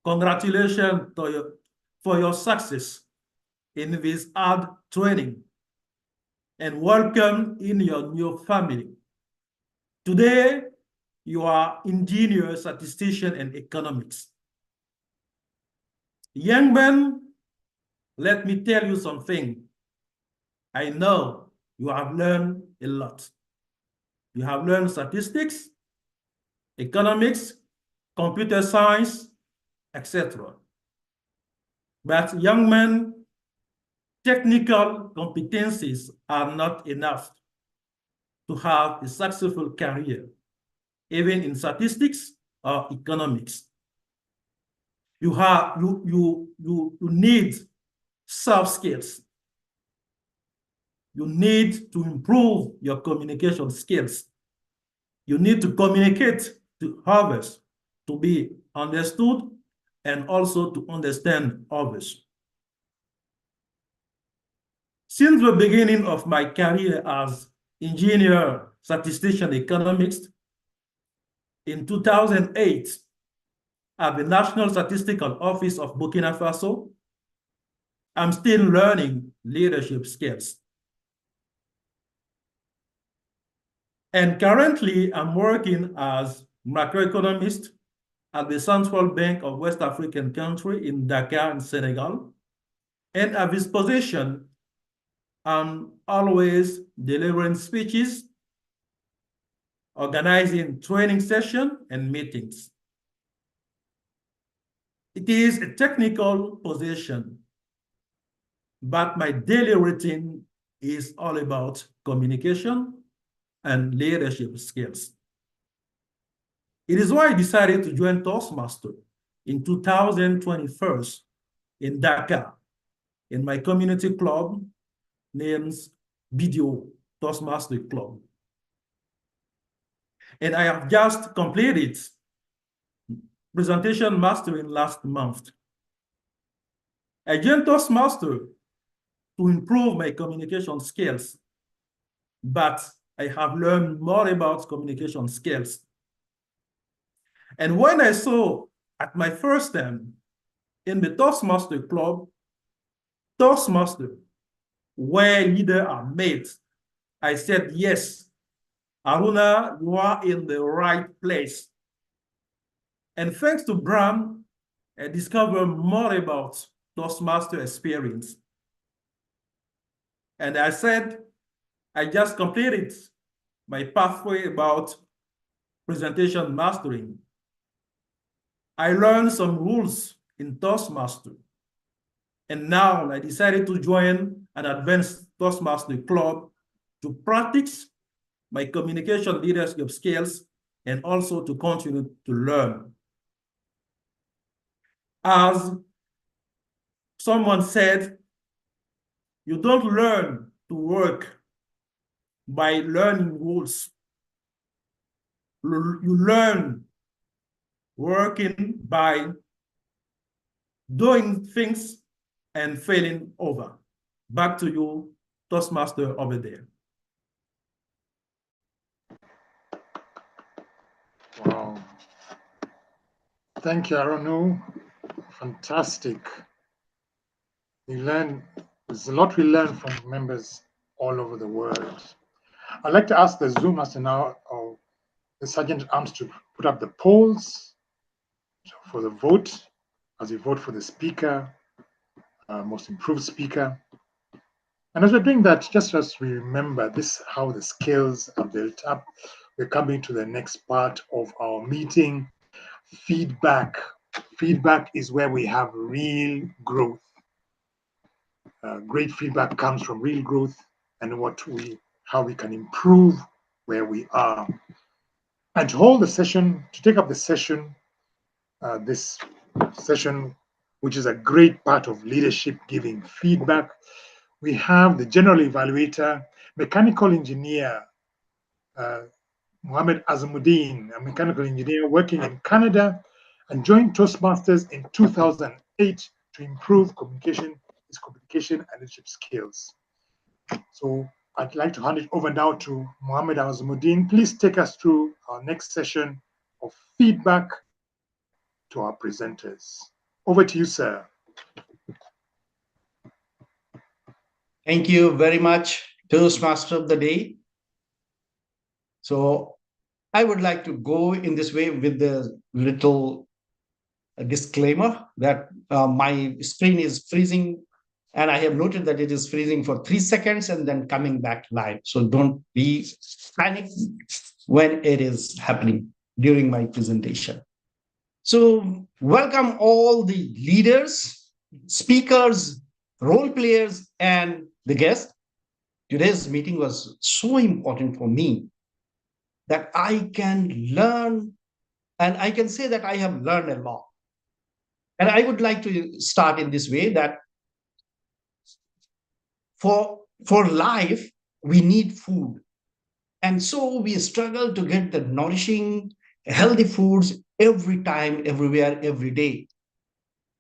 Congratulations for your success in this hard training, and welcome in your new family. Today, you are engineer, statistician, and economics. Young men, let me tell you something. I know you have learned a lot. You have learned statistics, economics, computer science, etc. But young men, technical competencies are not enough to have a successful career, even in statistics or economics. You need soft skills. You need to improve your communication skills. You need to communicate to others, to be understood, and also to understand others. Since the beginning of my career as engineer, statistician, economist, in 2008, at the National Statistical Office of Burkina Faso, I'm still learning leadership skills. And currently, I'm working as macroeconomist at the Central Bank of West African country in Dakar, in Senegal. And at this position, I'm always delivering speeches, organizing training sessions and meetings. It is a technical position, but my daily routine is all about communication and leadership skills. It is why I decided to join Toastmaster in 2021 in Dakar, in my community club named BDO, Toastmaster Club. And I have just completed presentation mastering last month. I joined Toastmaster to improve my communication skills, but I have learned more about communication skills. And when I saw at my first time in the Toastmaster Club, Toastmaster, where leaders are made, I said, yes, Aruna, you are in the right place. And thanks to Bram, I discovered more about Toastmaster experience. And I said, I just completed my pathway about presentation mastering. I learned some rules in Toastmaster. And now I decided to join an advanced Toastmaster club to practice my communication leadership skills and also to continue to learn. As someone said, you don't learn to work by learning rules. You learn working by doing things and failing over. Back to you, Toastmaster over there. Wow. Thank you, Arunu. Fantastic. There's a lot we learn from members all over the world. I'd like to ask the Zoom master now, or the Sergeant at Arms, to put up the polls for the vote, as we vote for the speaker, most improved speaker. And as we're doing that, just as we remember this, how the skills are built up, we're coming to the next part of our meeting, feedback. Feedback is where we have real growth. Great feedback comes from real growth and how we can improve where we are. And to hold the session, to take up the session, this session, which is a great part of leadership giving feedback, we have the general evaluator, mechanical engineer, Mohammed Azamuddin, a mechanical engineer working in Canada and joined Toastmasters in 2008 to improve his communication and leadership skills. So I'd like to hand it over now to Mohammed Azamuddin. Please take us through our next session of feedback to our presenters. Over to you, sir. Thank you very much, Toastmaster of the Day. So I would like to go in this way with the little disclaimer that my screen is freezing, and I have noted that it is freezing for 3 seconds and then coming back live. So don't be panicked when it is happening during my presentation. So welcome all the leaders, speakers, role players, and the guests. Today's meeting was so important for me that I can learn, and I can say that I have learned a lot. And I would like to start in this way that for life, we need food. And so we struggle to get the nourishing, healthy foods every time, everywhere, every day,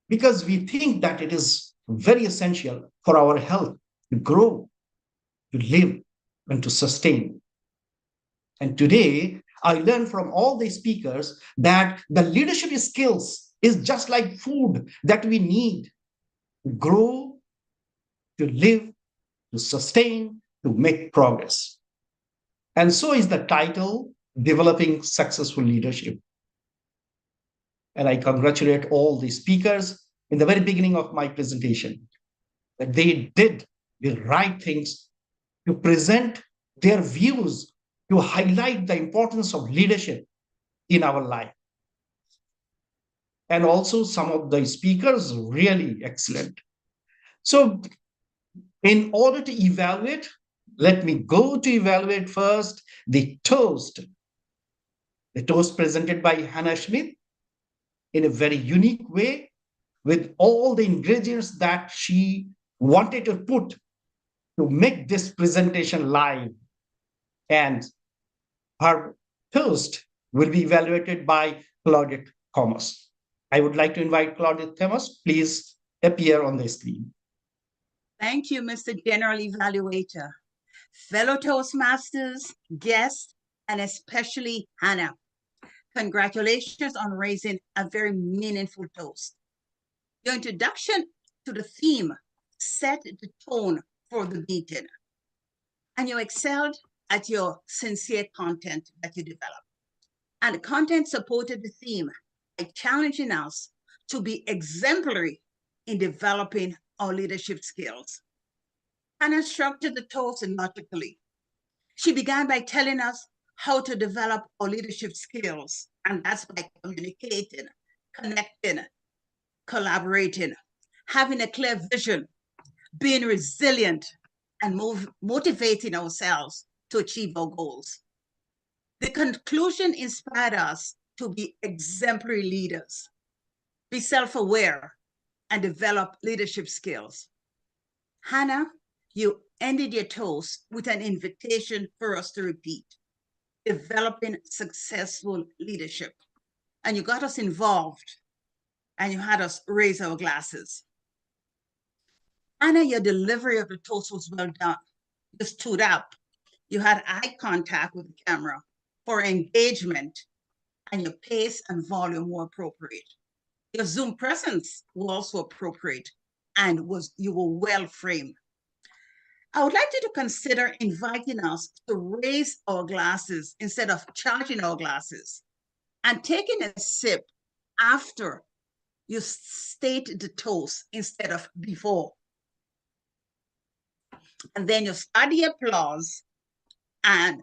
because we think that it is very essential for our health to grow, to live, and to sustain. And today, I learned from all the speakers that the leadership skills is just like food that we need to grow, to live, to sustain, to make progress. And so is the title, Developing Successful Leadership. And I congratulate all the speakers in the very beginning of my presentation that they did the right things to present their views, to highlight the importance of leadership in our life. And also some of the speakers really excellent. So in order to evaluate, let me go to evaluate first the toast. The toast presented by Hannah Schmidt in a very unique way with all the ingredients that she wanted to put to make this presentation live. And her toast will be evaluated by Claudette Thomas. I would like to invite Claudette Thomas. Please appear on the screen. Thank you, Mr. General Evaluator. fellow Toastmasters, guests, and especially Hannah. Congratulations on raising a very meaningful toast. Your introduction to the theme set the tone for the meeting, and you excelled at your sincere content that you developed. And the content supported the theme by challenging us to be exemplary in developing our leadership skills. Hannah structured the toast logically. She began by telling us how to develop our leadership skills, and that's by communicating, connecting, collaborating, having a clear vision, being resilient, and motivating ourselves to achieve our goals. The conclusion inspired us to be exemplary leaders, be self-aware, and develop leadership skills. Hannah, you ended your toast with an invitation for us to repeat, developing successful leadership. And you got us involved, and you had us raise our glasses. Hannah, your delivery of the toast was well done. You stood up. You had eye contact with the camera for engagement, and your pace and volume were appropriate. Your Zoom presence was also appropriate, and you were well framed. I would like you to consider inviting us to raise our glasses instead of charging our glasses, and taking a sip after you state the toast instead of before. And then you start the applause and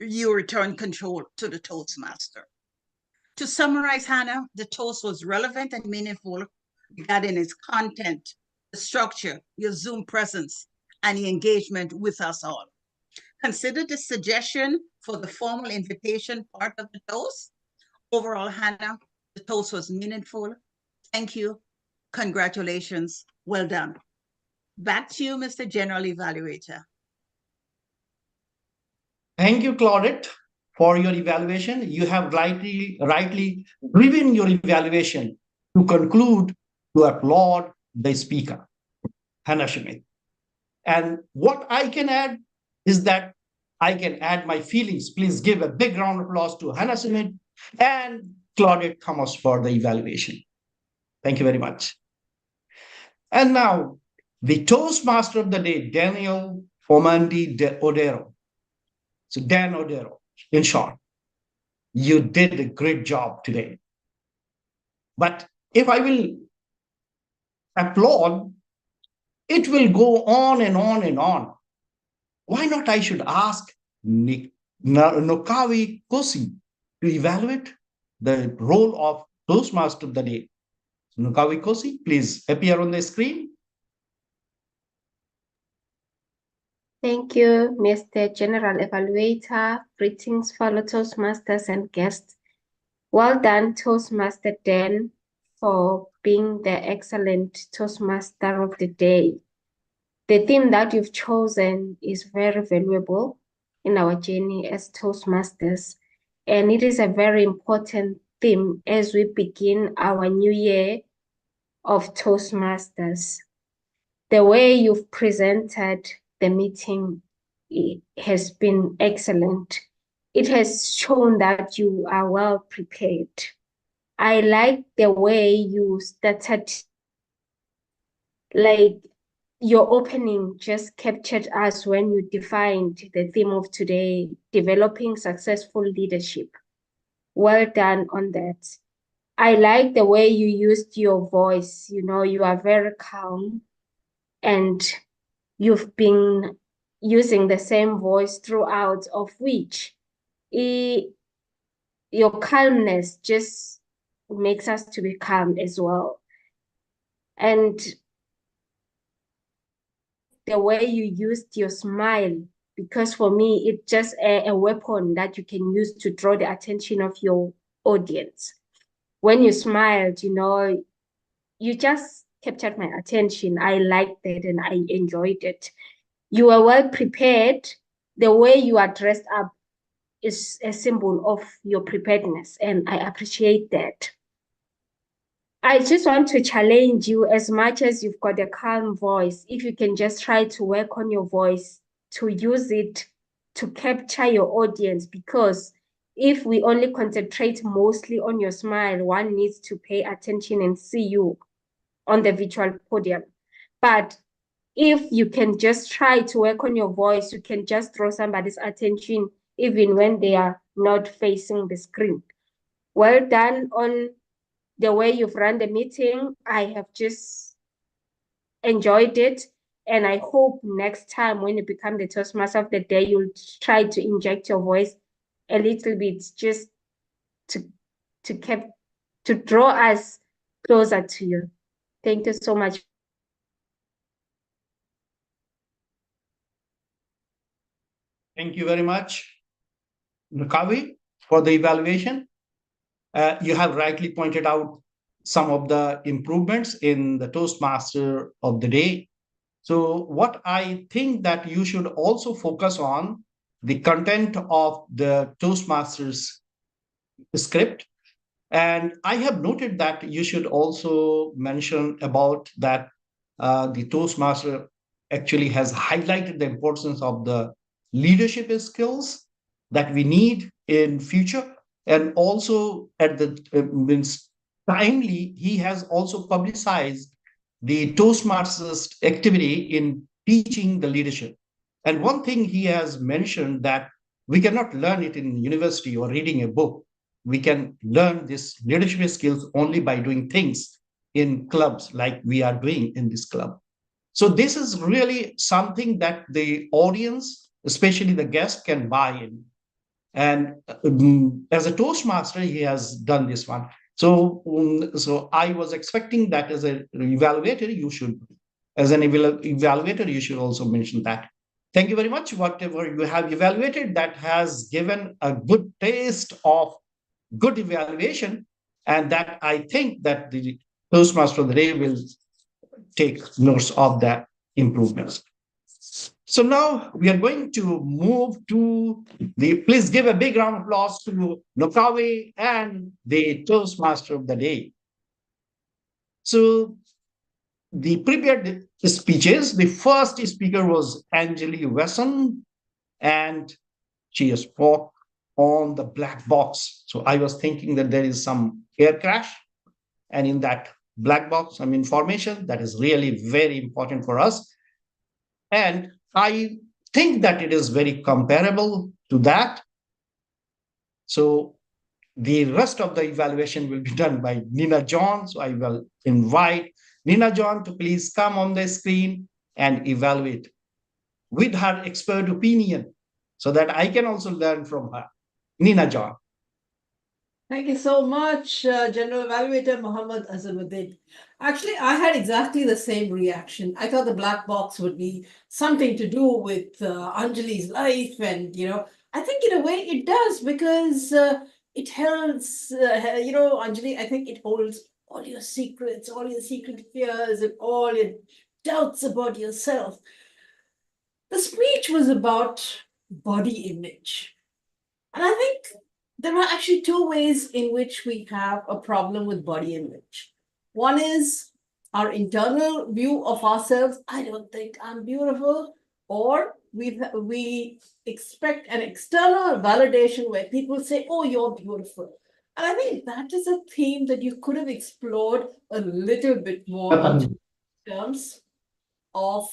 you return control to the Toastmaster. To summarize, Hannah, the toast was relevant and meaningful regarding its content, the structure, your Zoom presence, and the engagement with us all. Consider the suggestion for the formal invitation part of the toast. Overall, Hannah, the toast was meaningful. Thank you. Congratulations. Well done. Back to you, Mr. General Evaluator. Thank you, Claudette, for your evaluation. You have rightly driven your evaluation to conclude to applaud the speaker, Hannah Schmidt. And what I can add is that I can add my feelings. Please give a big round of applause to Hannah Schmidt and Claudette Thomas for the evaluation. Thank you very much. And now, the Toastmaster of the day, Daniel Omandi Odero. So Dan Odero, in short, you did a great job today. But if I will applaud, it will go on and on and on. Why not I should ask Nokawi Kosi to evaluate the role of Toastmaster of the day. Nokawi Kosi, please appear on the screen. Thank you, Mr. General Evaluator. Greetings, fellow Toastmasters and guests. Well done, Toastmaster Dan, for being the excellent Toastmaster of the day. The theme that you've chosen is very valuable in our journey as Toastmasters, and it is a very important theme as we begin our new year of Toastmasters. The way you've presented the meeting has been excellent. It has shown that you are well prepared. I like the way you started, like your opening just captured us when you defined the theme of today, developing successful leadership. Well done on that. I like the way you used your voice. You know, you are very calm and you've been using the same voice throughout, of which your calmness just makes us to be calm as well. And the way you used your smile, because for me, it's just a weapon that you can use to draw the attention of your audience. When you smiled, you know, you just captured my attention. I liked it and I enjoyed it. You are well prepared. The way you are dressed up is a symbol of your preparedness, and I appreciate that. I just want to challenge you, as much as you've got a calm voice, if you can just try to work on your voice to use it to capture your audience, because if we only concentrate mostly on your smile, one needs to pay attention and see you on the virtual podium. But if you can just try to work on your voice, you can just draw somebody's attention even when they are not facing the screen. Well done on the way you've run the meeting. I have just enjoyed it. And I hope next time when you become the Toastmaster of the day, you'll try to inject your voice a little bit just to draw us closer to you. Thank you so much. Thank you very much, Kavi, for the evaluation. You have rightly pointed out some of the improvements in the Toastmaster of the day. So what I think that you should also focus on the content of the Toastmasters script. And I have noted that you should also mention about that the Toastmaster actually has highlighted the importance of the leadership skills that we need in future. And also at the timely, he has also publicized the Toastmasters activity in teaching the leadership. And one thing he has mentioned that we cannot learn it in university or reading a book. We can learn this leadership skills only by doing things in clubs like we are doing in this club. So this is really something that the audience, especially the guest, can buy in. And as a Toastmaster, he has done this one. So, so I was expecting that as an evaluator, you should, as an evaluator, you should also mention that. Thank you very much. Whatever you have evaluated, that has given a good taste of good evaluation, and that I think that the Toastmaster of the day will take notes of that improvements. So now we are going to move to please give a big round of applause to Nokawe and the Toastmaster of the day. So the prepared speeches, the first speaker was Anjali Wesson, and she spoke on the black box. So I was thinking that there is some air crash, and in that black box, some information that is really very important for us. And I think that it is very comparable to that. So the rest of the evaluation will be done by Nina John. So I will invite Nina John to please come on the screen and evaluate with her expert opinion so that I can also learn from her. Nina John. Thank you so much, General Evaluator Muhammad Azamuddin. Actually, I had exactly the same reaction. I thought the black box would be something to do with Anjali's life. And, I think in a way it does, because it holds, Anjali, I think it holds all your secrets, all your secret fears, and all your doubts about yourself. The speech was about body image. And I think there are actually two ways in which we have a problem with body image. One is our internal view of ourselves. I don't think I'm beautiful. Or we expect an external validation where people say, oh, you're beautiful. And I think that is a theme that you could have explored a little bit more in terms of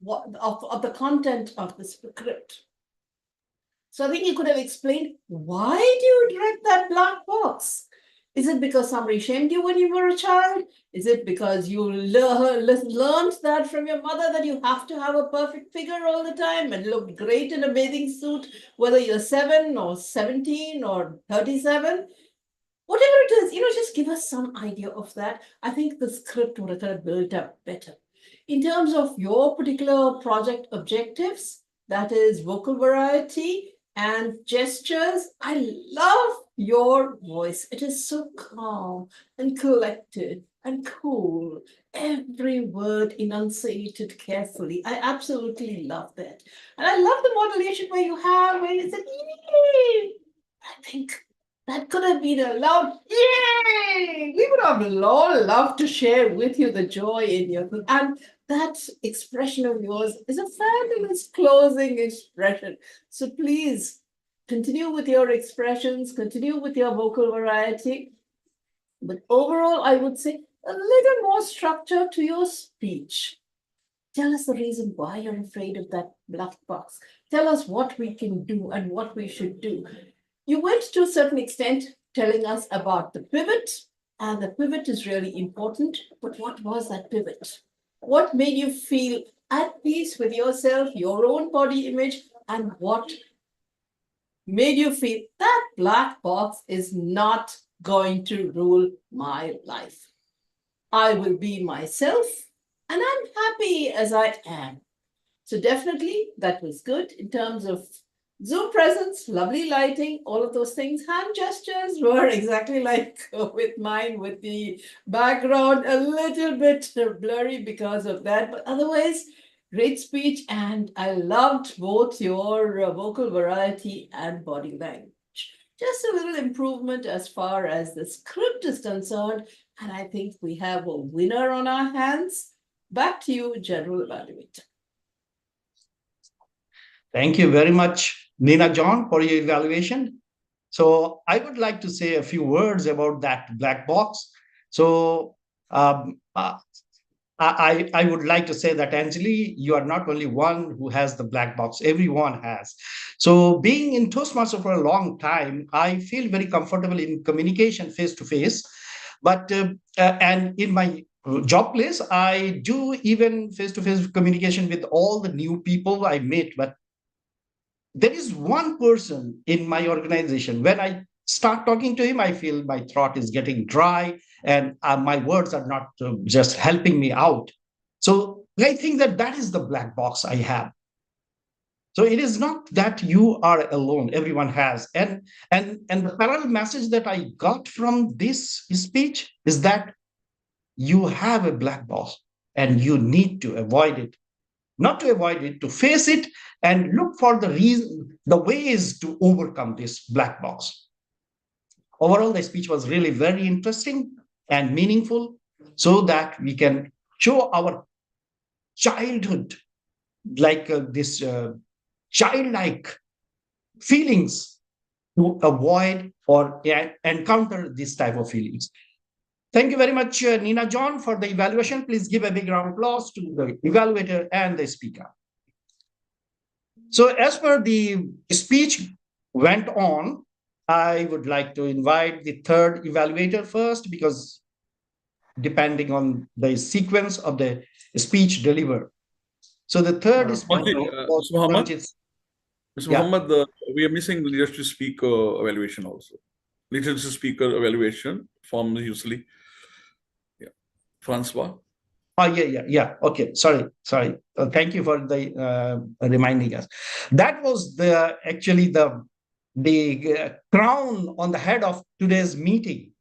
the content of the script. So I think you could have explained, why do you direct that black box? Is it because somebody shamed you when you were a child? Is it because you learned that from your mother that you have to have a perfect figure all the time and look great in a bathing suit, whether you're 7 or 17 or 37? Whatever it is, just give us some idea of that. I think the script would have built up better. In terms of your particular project objectives, that is vocal variety and gestures, I love your voice. It is so calm and collected and cool. Every word enunciated carefully. I absolutely love that. And I love the modulation where you said, yay! I think that could have been a loud yay! Give it have all loved to share with you the joy in your thing. And that expression of yours is a fabulous closing expression. So please continue with your expressions, continue with your vocal variety. But overall, I would say a little more structure to your speech. Tell us the reason why you're afraid of that black box. Tell us what we can do and what we should do. You went to a certain extent telling us about the pivot, and the pivot is really important. But what was that pivot? What made you feel at peace with yourself, your own body image, and what made you feel that black box is not going to rule my life? I will be myself, and I'm happy as I am. So definitely that was good in terms of Zoom presence, lovely lighting, all of those things. Hand gestures were exactly like with mine, with the background a little bit blurry because of that. But otherwise, great speech. And I loved both your vocal variety and body language. Just a little improvement as far as the script is concerned. And I think we have a winner on our hands. Back to you, General Evaluator. Thank you very much, Nina John, for your evaluation. So I would like to say a few words about that black box. So I would like to say that, Anjali, you are not only one who has the black box, everyone has. So being in Toastmaster for a long time, I feel very comfortable in communication face-to-face. But and in my job place, I do even face-to-face communication with all the new people I meet. But there is one person in my organization, when I start talking to him, I feel my throat is getting dry and my words are not just helping me out. So I think that that is the black box I have. So it is not that you are alone, everyone has. And the parallel message that I got from this speech is that you have a black box and you need to avoid it. Not to avoid it, to face it and look for the reason, the ways to overcome this black box. Overall, the speech was really very interesting and meaningful so that we can show our childhood, like this childlike feelings to avoid or encounter this type of feelings. Thank you very much, Nina John, for the evaluation. Please give a big round of applause to the evaluator and the speaker. So as per the speech went on, I would like to invite the third evaluator first, because depending on the sequence of the speech delivered. So the third speaker was Mr. Muhammad, we are missing leadership speaker evaluation also. Leadership speaker evaluation from usually. Francois. Oh, yeah. Okay, sorry. Thank you for the reminding us. That was actually the crown on the head of today's meeting,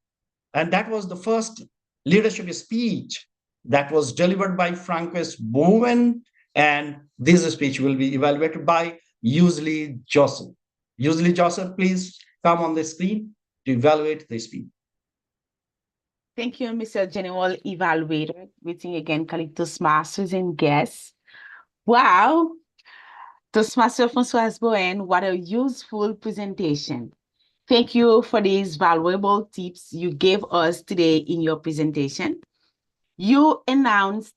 and that was the first leadership speech that was delivered by Francois Bowen, and this speech will be evaluated by Usually Joseph. Usually Joseph, please come on the screen to evaluate the speech. Thank you, Mr. General Evaluator. Greeting again, colleague Toastmasters and guests. Wow, Toastmaster Francois Bowen, what a useful presentation. Thank you for these valuable tips you gave us today in your presentation. You announced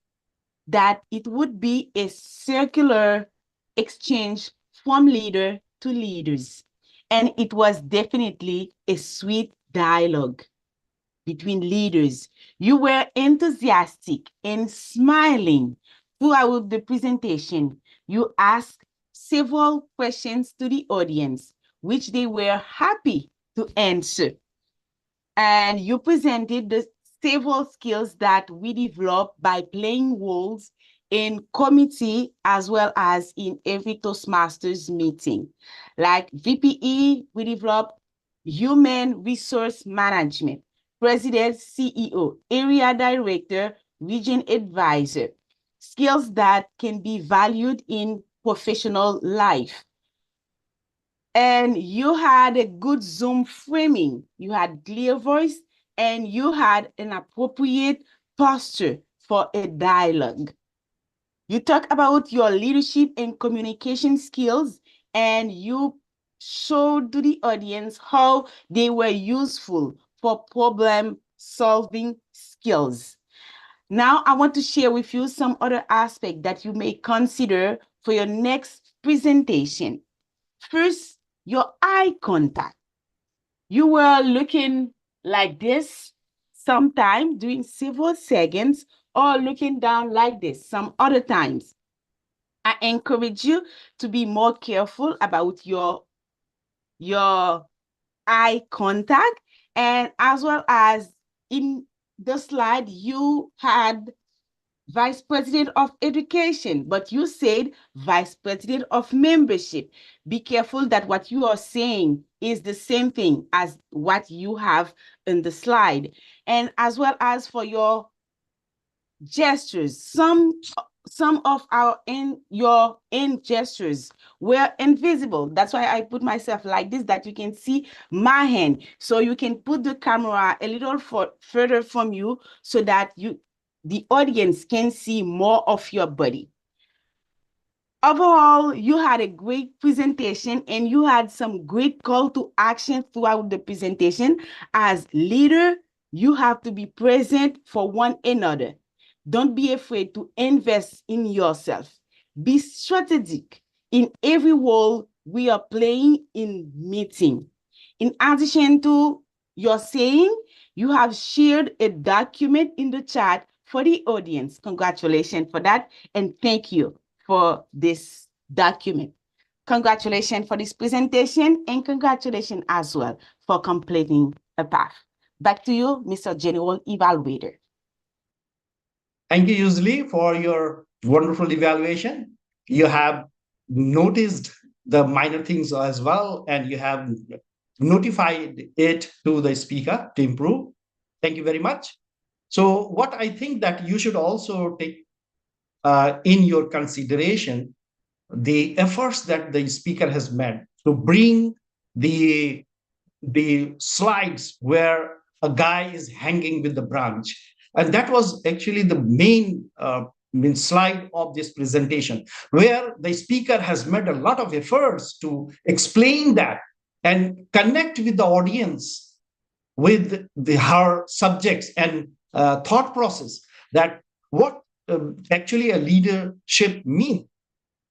that it would be a circular exchange from leader to leaders, and it was definitely a sweet dialogue between leaders. You were enthusiastic and smiling throughout the presentation. You asked several questions to the audience, which they were happy to answer. And you presented the several skills that we developed by playing roles in committee as well as in every Toastmasters meeting. Like VPE, we developed human resource management. President, CEO, area director, region advisor, skills that can be valued in professional life. And you had a good Zoom framing. You had clear voice and you had an appropriate posture for a dialogue. You talk about your leadership and communication skills, and you showed to the audience how they were useful for problem-solving skills. Now, I want to share with you some other aspects that you may consider for your next presentation. First, your eye contact. You were looking like this sometimes during several seconds, or looking down like this some other times. I encourage you to be more careful about your eye contact, and as well as in the slide, you had Vice President of Education, but you said Vice President of Membership. Be careful that what you are saying is the same thing as what you have in the slide. And as well as for your gestures, some of your end gestures were invisible. That's why I put myself like this, that you can see my hand. So you can put the camera a little further from you so that the audience can see more of your body. Overall, you had a great presentation, and you had some great call to action throughout the presentation. As leader, you have to be present for one another. Don't be afraid to invest in yourself. Be strategic in every role we are playing in meeting. In addition to your saying, you have shared a document in the chat for the audience. Congratulations for that, and thank you for this document. Congratulations for this presentation, and congratulations as well for completing a path. Back to you, Mr. General Evaluator. Thank you, Yusli, for your wonderful evaluation. You have noticed the minor things as well, and you have notified it to the speaker to improve. Thank you very much. So what I think that you should also take in your consideration, the efforts that the speaker has made to bring the slides where a guy is hanging with the branch. And that was actually the main slide of this presentation, where the speaker has made a lot of efforts to explain that and connect with the audience with her subjects and thought process, that what actually a leadership means.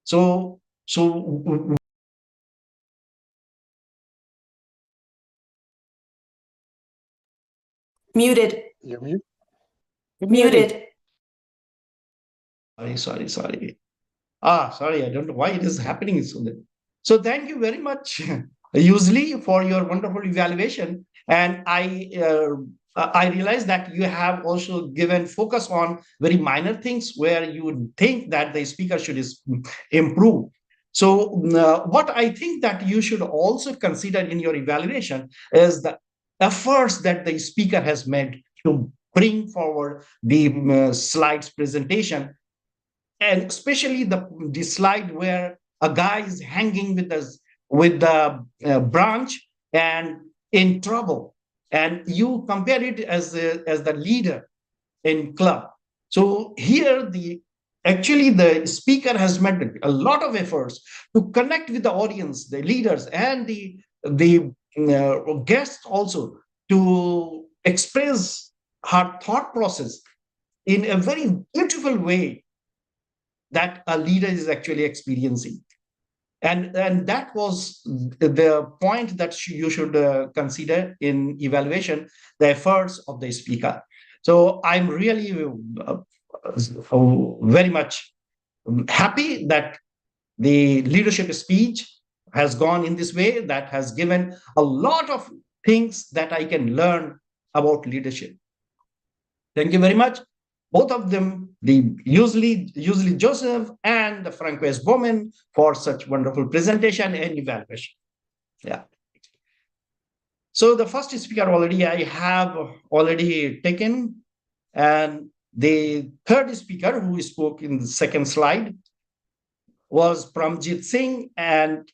So Muted. You're muted. Muted. Sorry. Sorry, I don't know why it is happening. So thank you very much, Yusli, for your wonderful evaluation. And I realize that you have also given focus on very minor things where you would think that the speaker should improve. So what I think that you should also consider in your evaluation is the efforts that the speaker has made to bring forward the slides presentation, and especially the slide where a guy is hanging with the branch and in trouble, and you compare it as the leader in club. So here actually the speaker has made a lot of efforts to connect with the audience, the leaders, and the guests also, to express her thought process in a very beautiful way that a leader is actually experiencing. And that was the point that you should consider in evaluation, the efforts of the speaker. So I'm really very much happy that the leadership speech has gone in this way, that has given a lot of things that I can learn about leadership. Thank you very much. Both of them, usually Joseph and the Francois Bowman, for such wonderful presentation and evaluation. Yeah. So the first speaker I have already taken, and the third speaker who spoke in the second slide was Pramjit Singh, and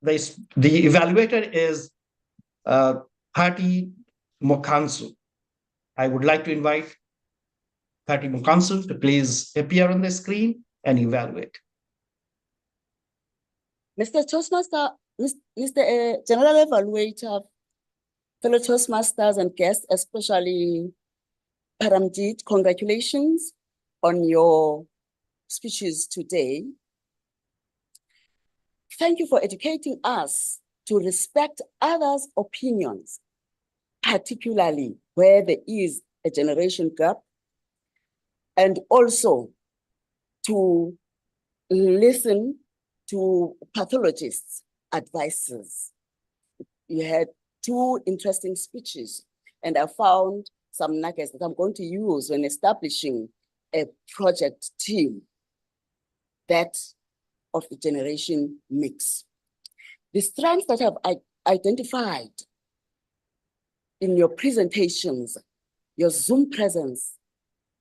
the evaluator is 30 Mokansu. I would like to invite Patty Mokansu to please appear on the screen and evaluate. Mr. Toastmaster, Mr. General Evaluator, fellow Toastmasters and guests, especially Paramjit, congratulations on your speeches today. Thank you for educating us to respect others' opinions, particularly where there is a generation gap, and also to listen to pathologists' advices. You had two interesting speeches, and I found some nuggets that I'm going to use when establishing a project team, that of the generation mix. The strengths that I've identified in your presentations, your Zoom presence,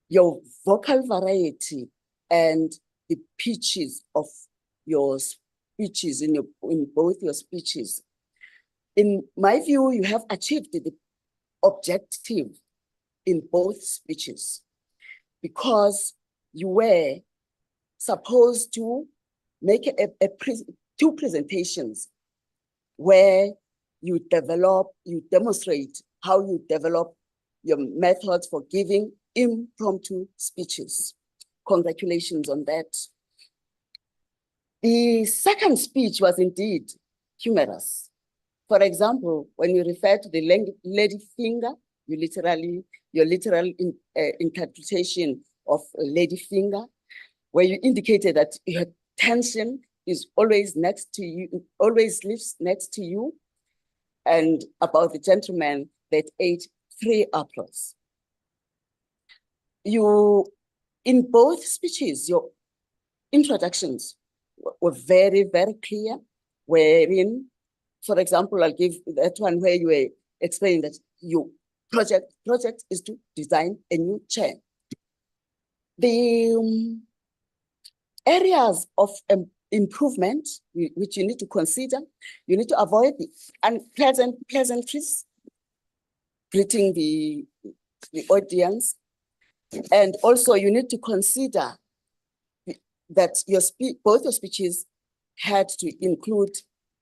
your vocal variety, and the pitches of your speeches in both your speeches. In my view, you have achieved the objective in both speeches because you were supposed to make two presentations where you demonstrate how you develop your methods for giving impromptu speeches. Congratulations on that. The second speech was indeed humorous. For example, when you refer to the lady finger, your literal interpretation of a lady finger, where you indicated that your tension is always next to you, always lives next to you, and about the gentleman that ate 3 apples. You, in both speeches, your introductions were very, very clear, wherein, for example, I'll give that one where you were explaining that your project is to design a new chair. The areas of improvement which you need to consider, you need to avoid the unpleasant pleasantries, greeting the audience, and also you need to consider that both your speeches had to include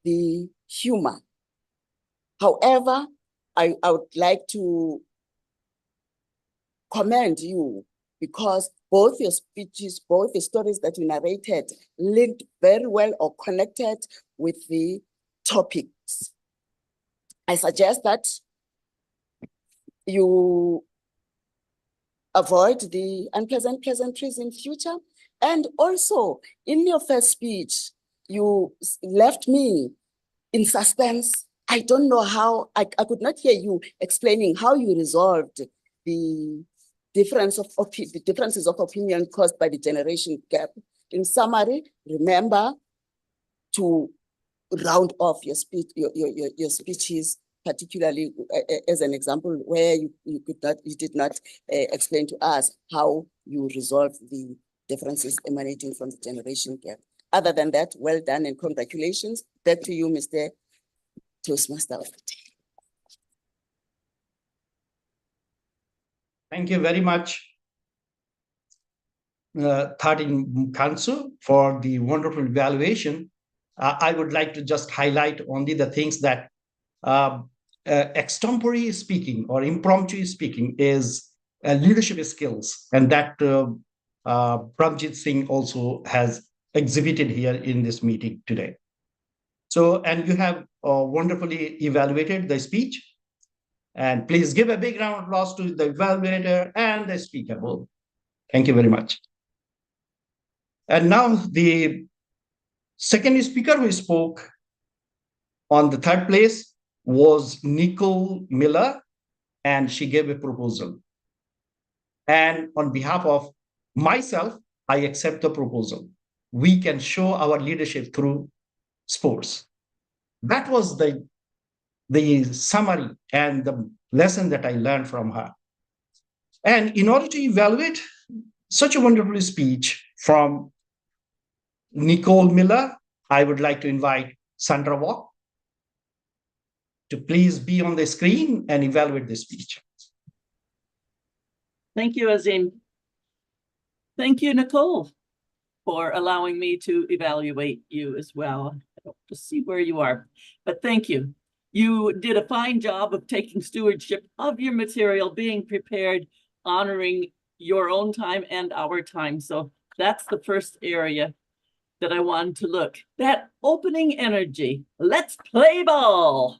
the humor. However, I would like to commend you because both your speeches, both the stories that you narrated linked very well or connected with the topics. I suggest that you avoid the unpleasant pleasantries in future. And also, in your first speech, you left me in suspense. I don't know how, I could not hear you explaining how you resolved the differences of opinion caused by the generation gap. In summary, remember to round off your speech, your speeches, particularly as an example where you did not explain to us how you resolve the differences emanating from the generation gap. Other than that, well done and congratulations. Back to you, Mr. Toastmaster of the day. Thank you very much, Thadin Kansu, for the wonderful evaluation. I would like to just highlight only the things that extempore speaking or impromptu speaking is leadership skills, and that Paramjit Singh also has exhibited here in this meeting today. So, and you have wonderfully evaluated the speech. And please give a big round of applause to the evaluator and the speaker both. Thank you very much. And now the second speaker who spoke on the third place was Nicole Miller, and she gave a proposal. And on behalf of myself, I accept the proposal. We can show our leadership through sports. That was the summary and the lesson that I learned from her. And in order to evaluate such a wonderful speech from Nicole Miller, I would like to invite Sandra Walk. to please be on the screen and evaluate the speech. Thank you, Azim. Thank you, Nicole, for allowing me to evaluate you as well. I don't to see where you are, but thank you. You did a fine job of taking stewardship of your material, being prepared, honoring your own time and our time. So that's the first area that I wanted to look. That opening energy, let's play ball.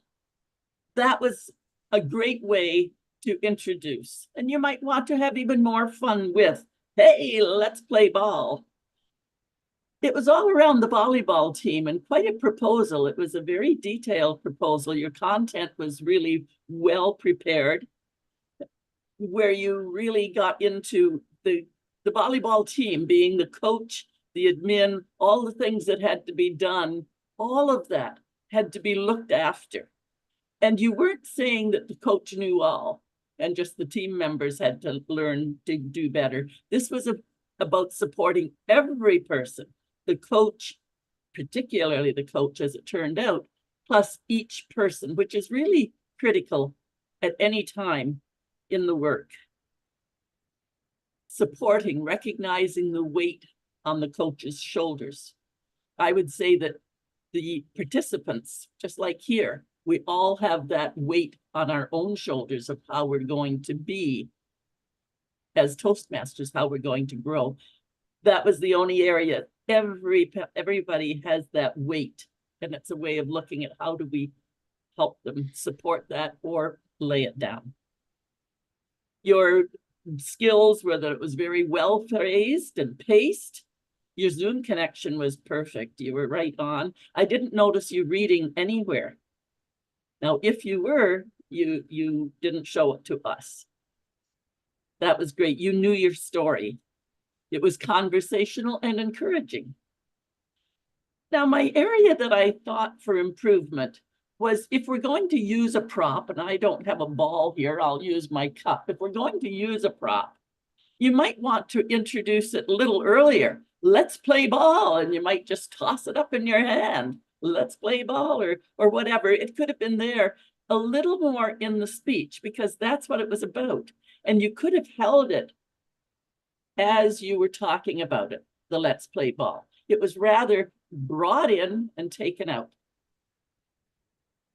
That was a great way to introduce. And you might want to have even more fun with, hey, let's play ball. It was all around the volleyball team and quite a proposal. It was a very detailed proposal. Your content was really well prepared, where you really got into the volleyball team being the coach, the admin, all the things that had to be done, all of that had to be looked after. And you weren't saying that the coach knew all and just the team members had to learn to do better. This was about supporting every person, the coach, particularly the coach as it turned out, plus each person, which is really critical at any time in the work. Supporting, recognizing the weight on the coach's shoulders. I would say that the participants, just like here, we all have that weight on our own shoulders of how we're going to be as Toastmasters, how we're going to grow. That was the only area. Everybody has that weight, and it's a way of looking at how do we help them support that or lay it down. Your skills, whether it was very well phrased and paced, your Zoom connection was perfect. You were right on. I didn't notice you reading anywhere. Now, if you were, you didn't show it to us. That was great. You knew your story. It was conversational and encouraging. Now, my area that I thought for improvement was if we're going to use a prop, and I don't have a ball here, I'll use my cup. If we're going to use a prop, you might want to introduce it a little earlier. Let's play ball, and you might just toss it up in your hand. Let's play ball or whatever. It could have been there a little more in the speech because that's what it was about. And you could have held it as you were talking about it, the let's play ball. It was rather brought in and taken out.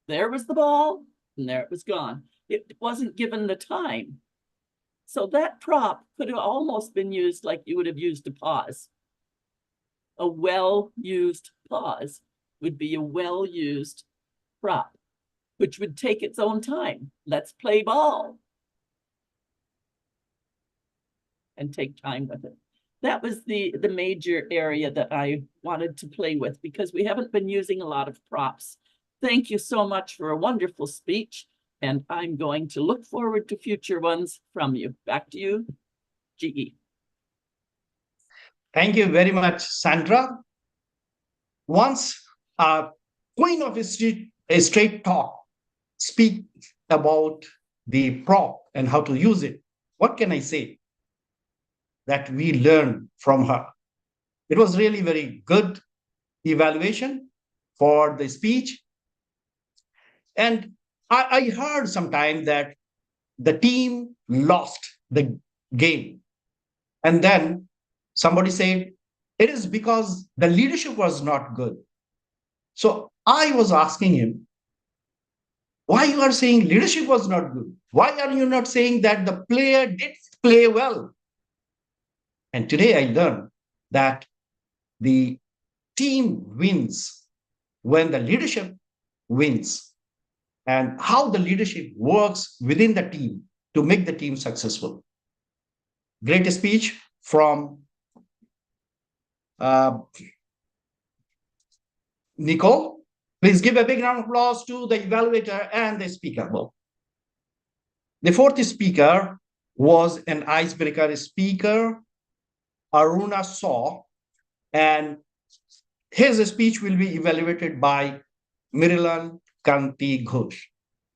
There was the ball, and there it was gone. It wasn't given the time. So that prop could have almost been used like you would have used a pause. A well-used pause would be a well-used prop, which would take its own time. Let's play ball. And take time with it. That was the major area that I wanted to play with because we haven't been using a lot of props. Thank you so much for a wonderful speech, and I'm going to look forward to future ones from you. Back to you, GE. Thank you very much, Sandra. Once a queen of a straight talk speak about the prop and how to use it, what can I say that we learned from her? It was really very good evaluation for the speech. And I heard sometime that the team lost the game. And then somebody said, it is because the leadership was not good. So I was asking him, why you are saying leadership was not good? Why are you not saying that the player did play well? And today I learned that the team wins when the leadership wins, and how the leadership works within the team to make the team successful. Great speech from Nicole. Please give a big round of applause to the evaluator and the speaker. The fourth speaker was an icebreaker speaker, Aruna Saw, and his speech will be evaluated by Mrinal Kanti Ghosh.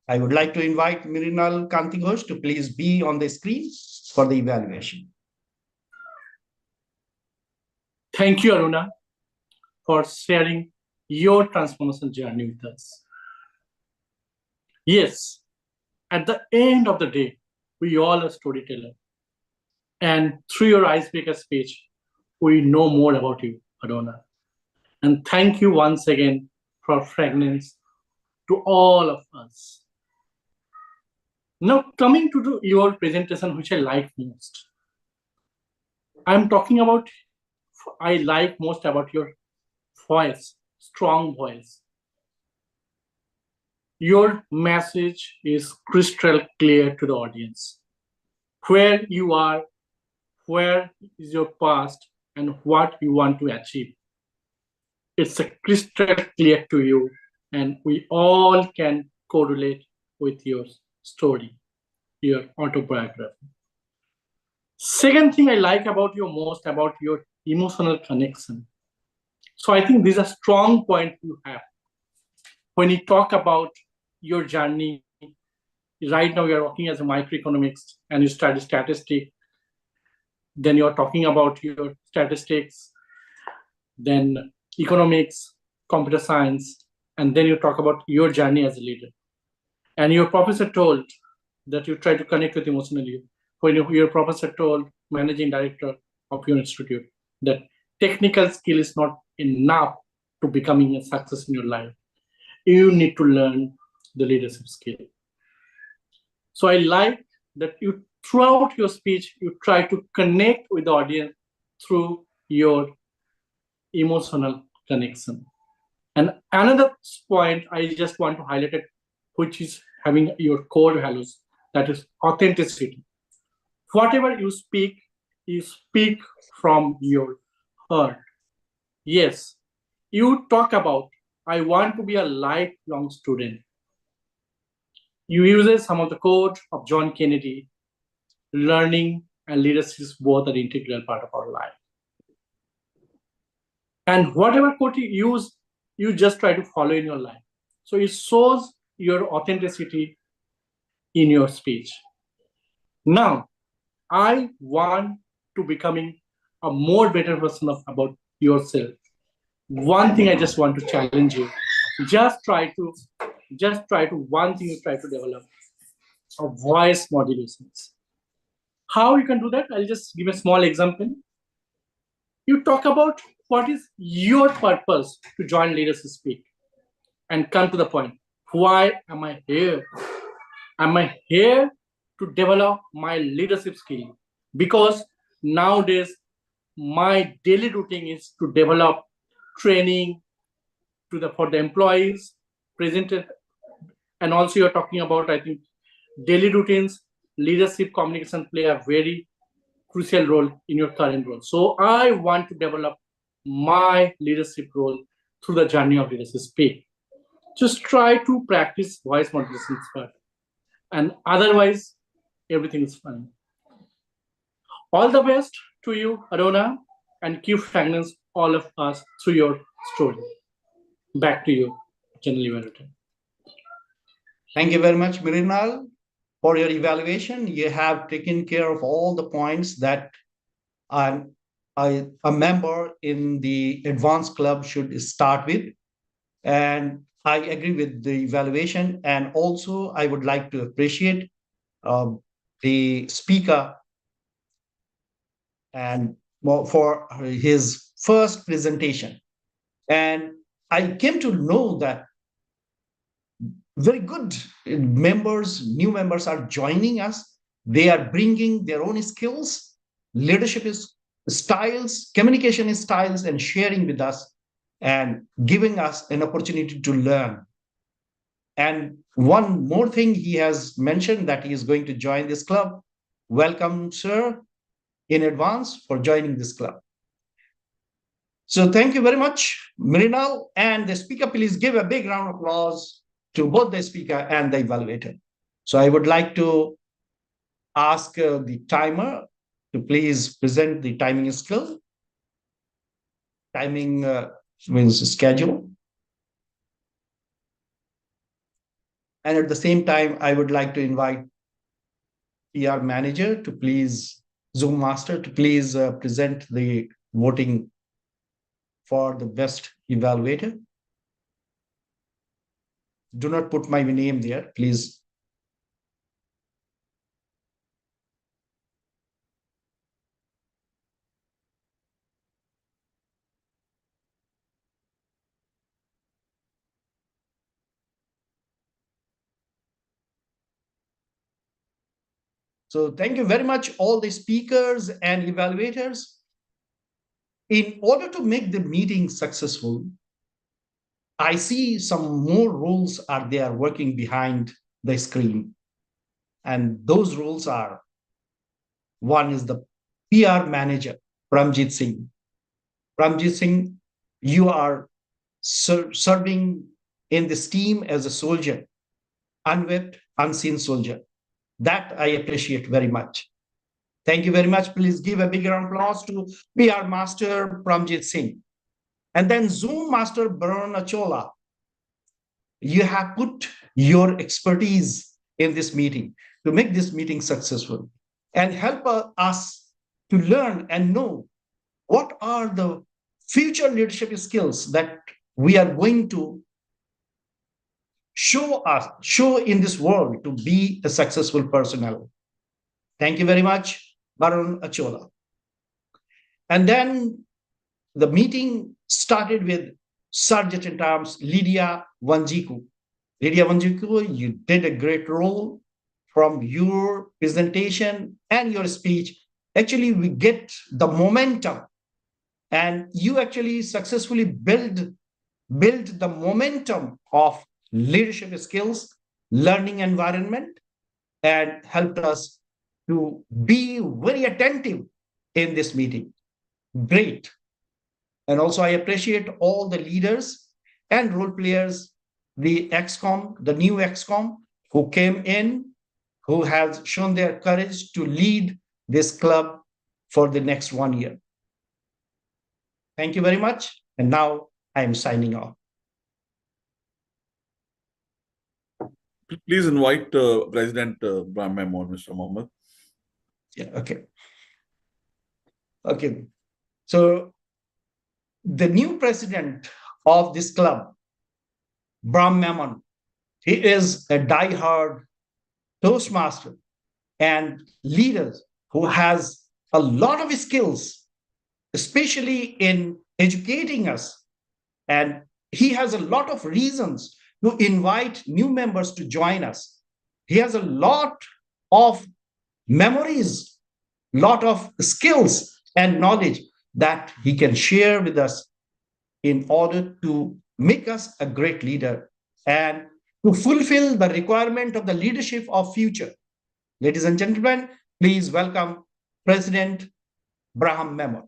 I would like to invite Mrinal Kanti Ghosh to please be on the screen for the evaluation. Thank you, Aruna, for sharing your transformation journey with us. Yes, at the end of the day, we all are storytellers. And through your icebreaker speech, we know more about you, Adona. And thank you once again for fragrance to all of us. Now, coming to your presentation, which I like most. I'm talking about, I like most about your voice, strong voice. Your message is crystal clear to the audience. Where you are, where is your past, and what you want to achieve. It's a crystal clear to you, and we all can correlate with your story, your autobiography. Second thing I like about you most about your emotional connection. So I think these are strong points you have. When you talk about your journey, right now you're working as a microeconomics and you study statistics, then you're talking about your statistics, then economics, computer science, and then you talk about your journey as a leader. And your professor told that you try to connect with emotionally. When your professor told managing director of your institute that technical skill is not enough to becoming a success in your life. You need to learn the leadership skill. So I like that you, throughout your speech, you try to connect with the audience through your emotional connection. And another point I just want to highlight it, which is having your core values, that is authenticity. Whatever you speak from your heart. Yes, you talk about, I want to be a lifelong student. You use some of the quote of John Kennedy, learning and leadership is both an integral part of our life. And whatever quote you use, you just try to follow in your life. So it shows your authenticity in your speech. Now, I want to becoming a more better version of about yourself. One thing I just want to challenge you, just try to one thing you try to develop, a voice modulations. How you can do that? I'll just give a small example. You talk about what is your purpose to join Leaders Speak and come to the point. Why am I here? Am I here to develop my leadership skill? Because nowadays, my daily routine is to develop training for the employees presented. And also you're talking about, I think, daily routines, leadership communication play a very crucial role in your current role. So I want to develop my leadership role through the journey of Leaders Speak. Just try to practice voice modulations first. And otherwise, everything is fine. All the best to you, Adona, and keep fragrance all of us through your story. Back to you, General Evaluator. Thank you very much, Mrinal, for your evaluation. You have taken care of all the points that a member in the advanced club should start with. And I agree with the evaluation. And also, I would like to appreciate the speaker and for his first presentation. And I came to know that very good members, new members are joining us. They are bringing their own skills, leadership styles, communication styles, and sharing with us and giving us an opportunity to learn. And one more thing, he has mentioned that he is going to join this club. Welcome, sir, in advance for joining this club. So thank you very much, Mrinal. And the speaker, please give a big round of applause to both the speaker and the evaluator. So I would like to ask the timer to please present the timing skill. Timing means schedule. And at the same time, I would like to invite PR manager to please, Zoom master to please present the voting for the best evaluator. Do not put my name there, please. So thank you very much, all the speakers and evaluators. In order to make the meeting successful, I see some more rules are there working behind the screen. And those rules are, one is the PR manager, Pramjit Singh. Pramjit Singh, you are serving in this team as a soldier, unwept, unseen soldier. That I appreciate very much. Thank you very much. Please give a big round of applause to PR Master Pramjit Singh. And then Zoom Master Baron Achola. You have put your expertise in this meeting to make this meeting successful and help us to learn and know what are the future leadership skills that we are going to show in this world to be a successful personnel. Thank you very much, Baron Achola. And then the meeting started with Sergeant at Arms Lydia Wanjiku. Lydia Wanjiku, you did a great role from your presentation and your speech. Actually, we get the momentum, and you actually successfully build the momentum of leadership skills, learning environment, and helped us to be very attentive in this meeting. Great. And also I appreciate all the leaders and role players, the XCOM, the new XCOM, who came in, who has shown their courage to lead this club for the next 1 year. Thank you very much. And now I am signing off. Please invite President Bram Memon, Mr. Mohammed. Yeah, okay. Okay. So the new president of this club, Bram Memon, he is a diehard Toastmaster and leader who has a lot of skills, especially in educating us. And he has a lot of reasons to invite new members to join us. He has a lot of memories, lot of skills and knowledge that he can share with us in order to make us a great leader and to fulfill the requirement of the leadership of future. Ladies and gentlemen, please welcome President Bram Memon.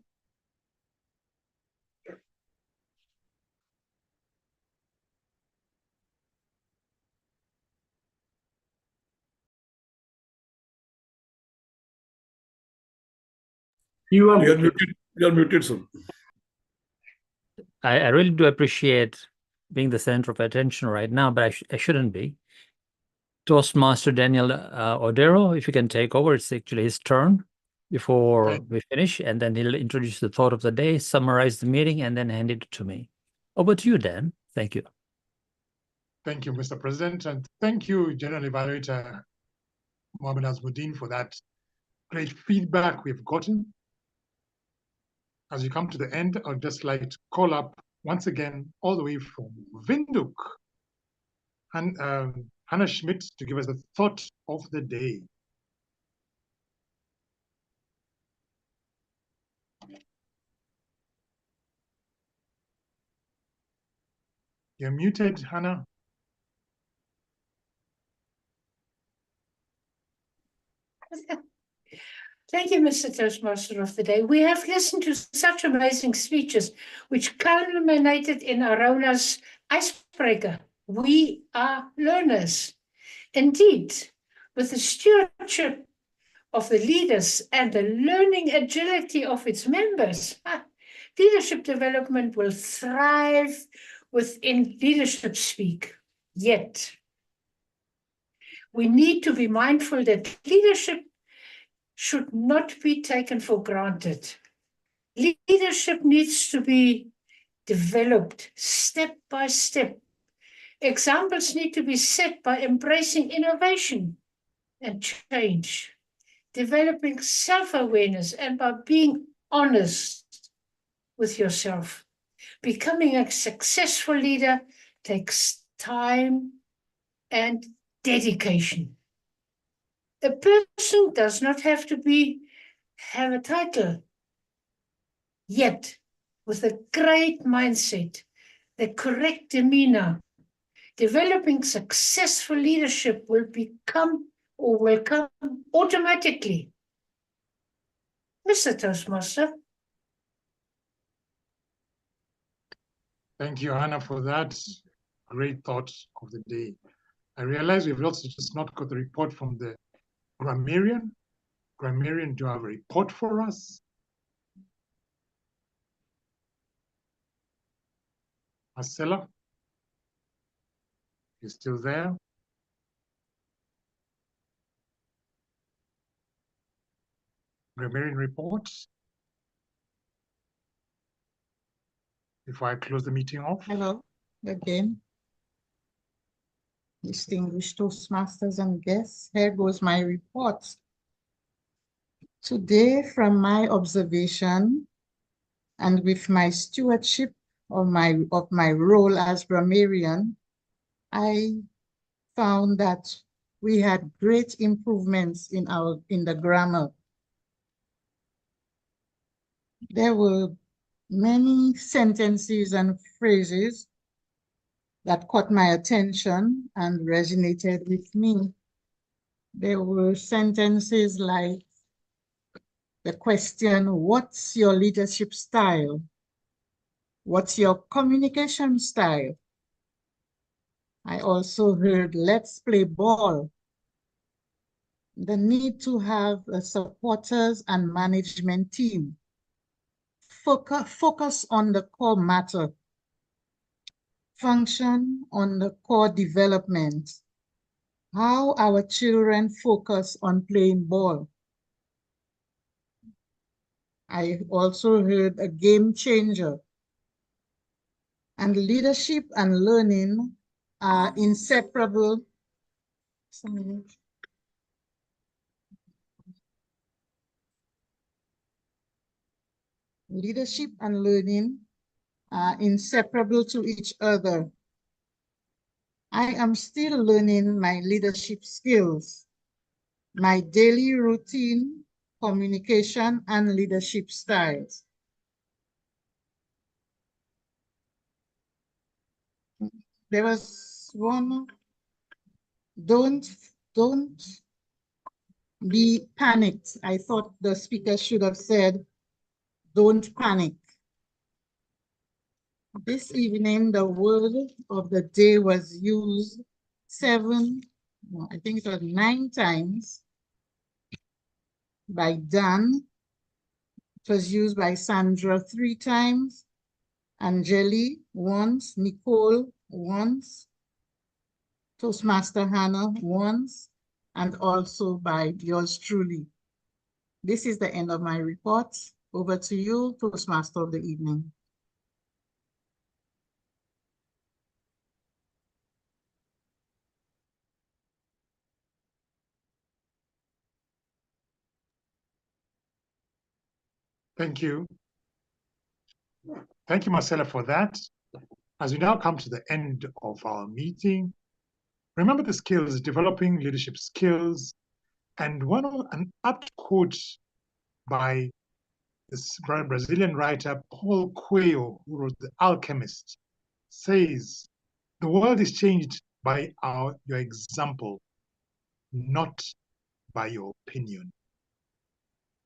You are muted. You are muted, sir. I really do appreciate being the center of attention right now, but I shouldn't be. Toastmaster Daniel Odero, if you can take over, it's actually his turn before we finish, and then he'll introduce the thought of the day, summarize the meeting, and then hand it to me. Over to you, Dan. Thank you. Thank you, Mr. President, and thank you, General Evaluator Mohammed Azmuddin, for that great feedback we've gotten. As you come to the end, I'd just like to call up once again, all the way from Windhoek, and Hannah Schmidt to give us the thought of the day. You're muted, Hannah. Thank you, Mr. Toastmaster of the Day. We have listened to such amazing speeches, which culminated in Arona's icebreaker. We are learners. Indeed, with the stewardship of the leaders and the learning agility of its members, leadership development will thrive within leadership speak. Yet, we need to be mindful that leadership should not be taken for granted. Leadership needs to be developed step by step. Examples need to be set by embracing innovation and change, developing self-awareness, and by being honest with yourself. Becoming a successful leader takes time and dedication. A person does not have to have a title, yet with a great mindset, the correct demeanor, developing successful leadership will come automatically. Mr. Toastmaster. Thank you, Hannah, for that great thought of the day. I realize we've also just not got the report from the grammarian. Grammarian, do you have a report for us? Marcella? You still there? Grammarian report? Before I close the meeting off. Hello, again. Distinguished Toastmasters and guests, here goes my report. Today, from my observation and with my stewardship of my role as grammarian, I found that we had great improvements in the grammar. There were many sentences and phrases that caught my attention and resonated with me. There were sentences like the question, what's your leadership style? What's your communication style? I also heard, let's play ball. The need to have a supporters and management team. Focus on the core matter. Function on the core development. How our children focus on playing ball. I also heard a game changer. And leadership and learning are inseparable. Leadership and learning are inseparable to each other. I am still learning my leadership skills, my daily routine, communication, and leadership styles. There was one, don't be panicked. I thought the speaker should have said, don't panic. This evening, the word of the day was used 9 times by Dan. It was used by Sandra 3 times, Angeli once, Nicole once, Toastmaster Hannah once, and also by yours truly. This is the end of my report. Over to you, Toastmaster of the evening. Thank you. Thank you, Marcella, for that. As we now come to the end of our meeting, remember the skills, developing leadership skills, and an apt quote by this Brazilian writer, Paulo Coelho, who wrote The Alchemist, says, the world is changed by your example, not by your opinion.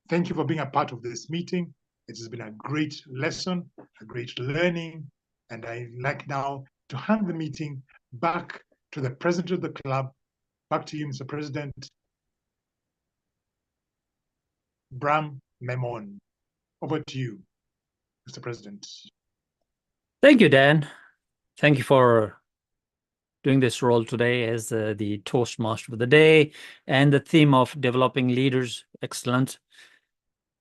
Thank you for being a part of this meeting. It has been a great lesson, a great learning, and I'd like now to hand the meeting back to the president of the club. Back to you, Mr. President. Bram Memon. Over to you, Mr. President. Thank you, Dan. Thank you for doing this role today as the Toastmaster of the day and the theme of developing leaders. Excellent.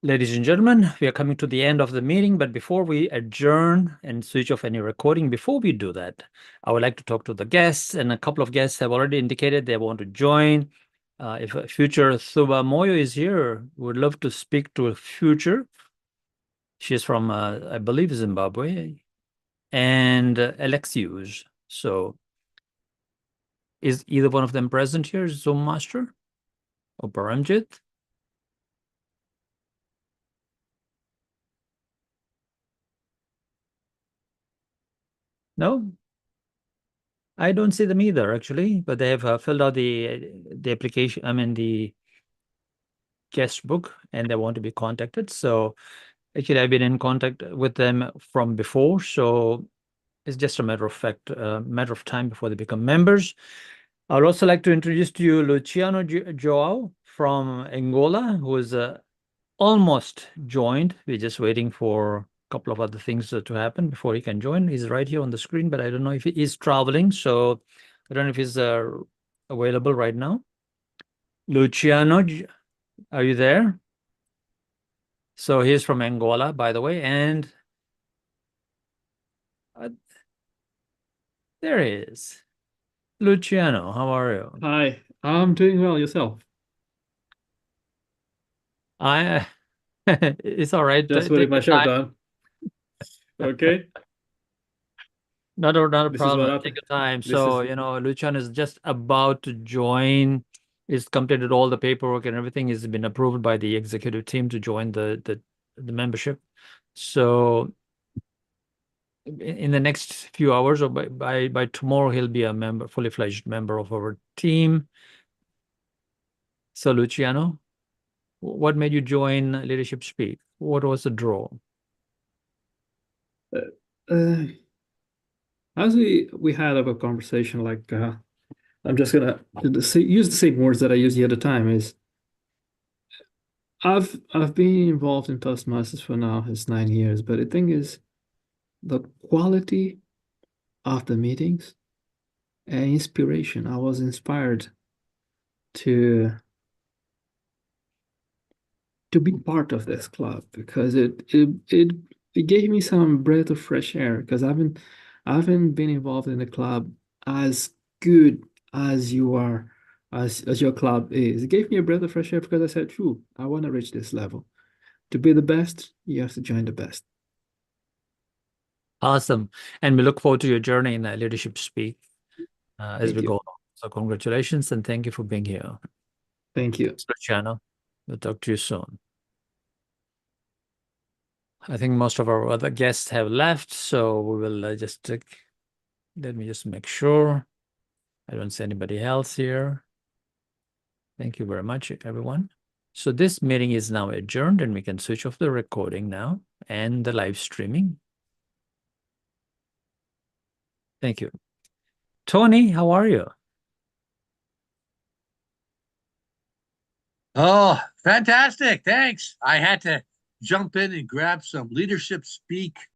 Ladies and gentlemen, we are coming to the end of the meeting, but before we adjourn and switch off any recording, before we do that, I would like to talk to the guests, and a couple of guests have already indicated they want to join. If a future Thuba Moyo is here, would love to speak to a future. She's from, I believe, Zimbabwe, and Alexius. So is either one of them present here, Zoom Master or Paramjit? No, I don't see them either, actually, but they have filled out the application, I mean, the guest book, and they want to be contacted. So actually, I've been in contact with them from before, so it's just a matter of time before they become members. I would also like to introduce to you Luciano Joao from Angola, who is almost joined. We're just waiting for a couple of other things to happen before he can join. He's right here on the screen, but I don't know if he is traveling, so I don't know if he's available right now. Luciano, are you there? So he's from Angola, by the way, and there he is. Luciano, how are you? Hi, I'm doing well. Yourself? It's all right. Just putting my shirt on. Okay. Not a This is problem. what Take your time. this So, is- Luciano is just about to join. He's completed all the paperwork and everything. He's been approved by the executive team to join the membership. So in the next few hours or by tomorrow, he'll be a member, fully fledged member of our team. So Luciano, what made you join Leadership Speak? What was the draw? As we had a conversation, like I'm just gonna use the same words that I used the other time. Is I've been involved in Toastmasters for now, it's 9 years, but the thing is, the quality of the meetings and inspiration. I was inspired to be part of this club because it gave me some breath of fresh air, because I haven't been involved in a club as good as you are, as your club is. It gave me a breath of fresh air because I said, "True, I want to reach this level. To be the best, you have to join the best." Awesome. And we look forward to your journey in Leadership Speak as Thank we you. go on. So congratulations and thank you for being here. Thank you. Luciano, we'll talk to you soon. I think most of our other guests have left, so we will let me just make sure. I don't see anybody else here. Thank you very much, everyone. So this meeting is now adjourned and we can switch off the recording now and the live streaming. Thank you. Tony, how are you? Oh, fantastic. Thanks. I had to jump in and grab some Leadership Speak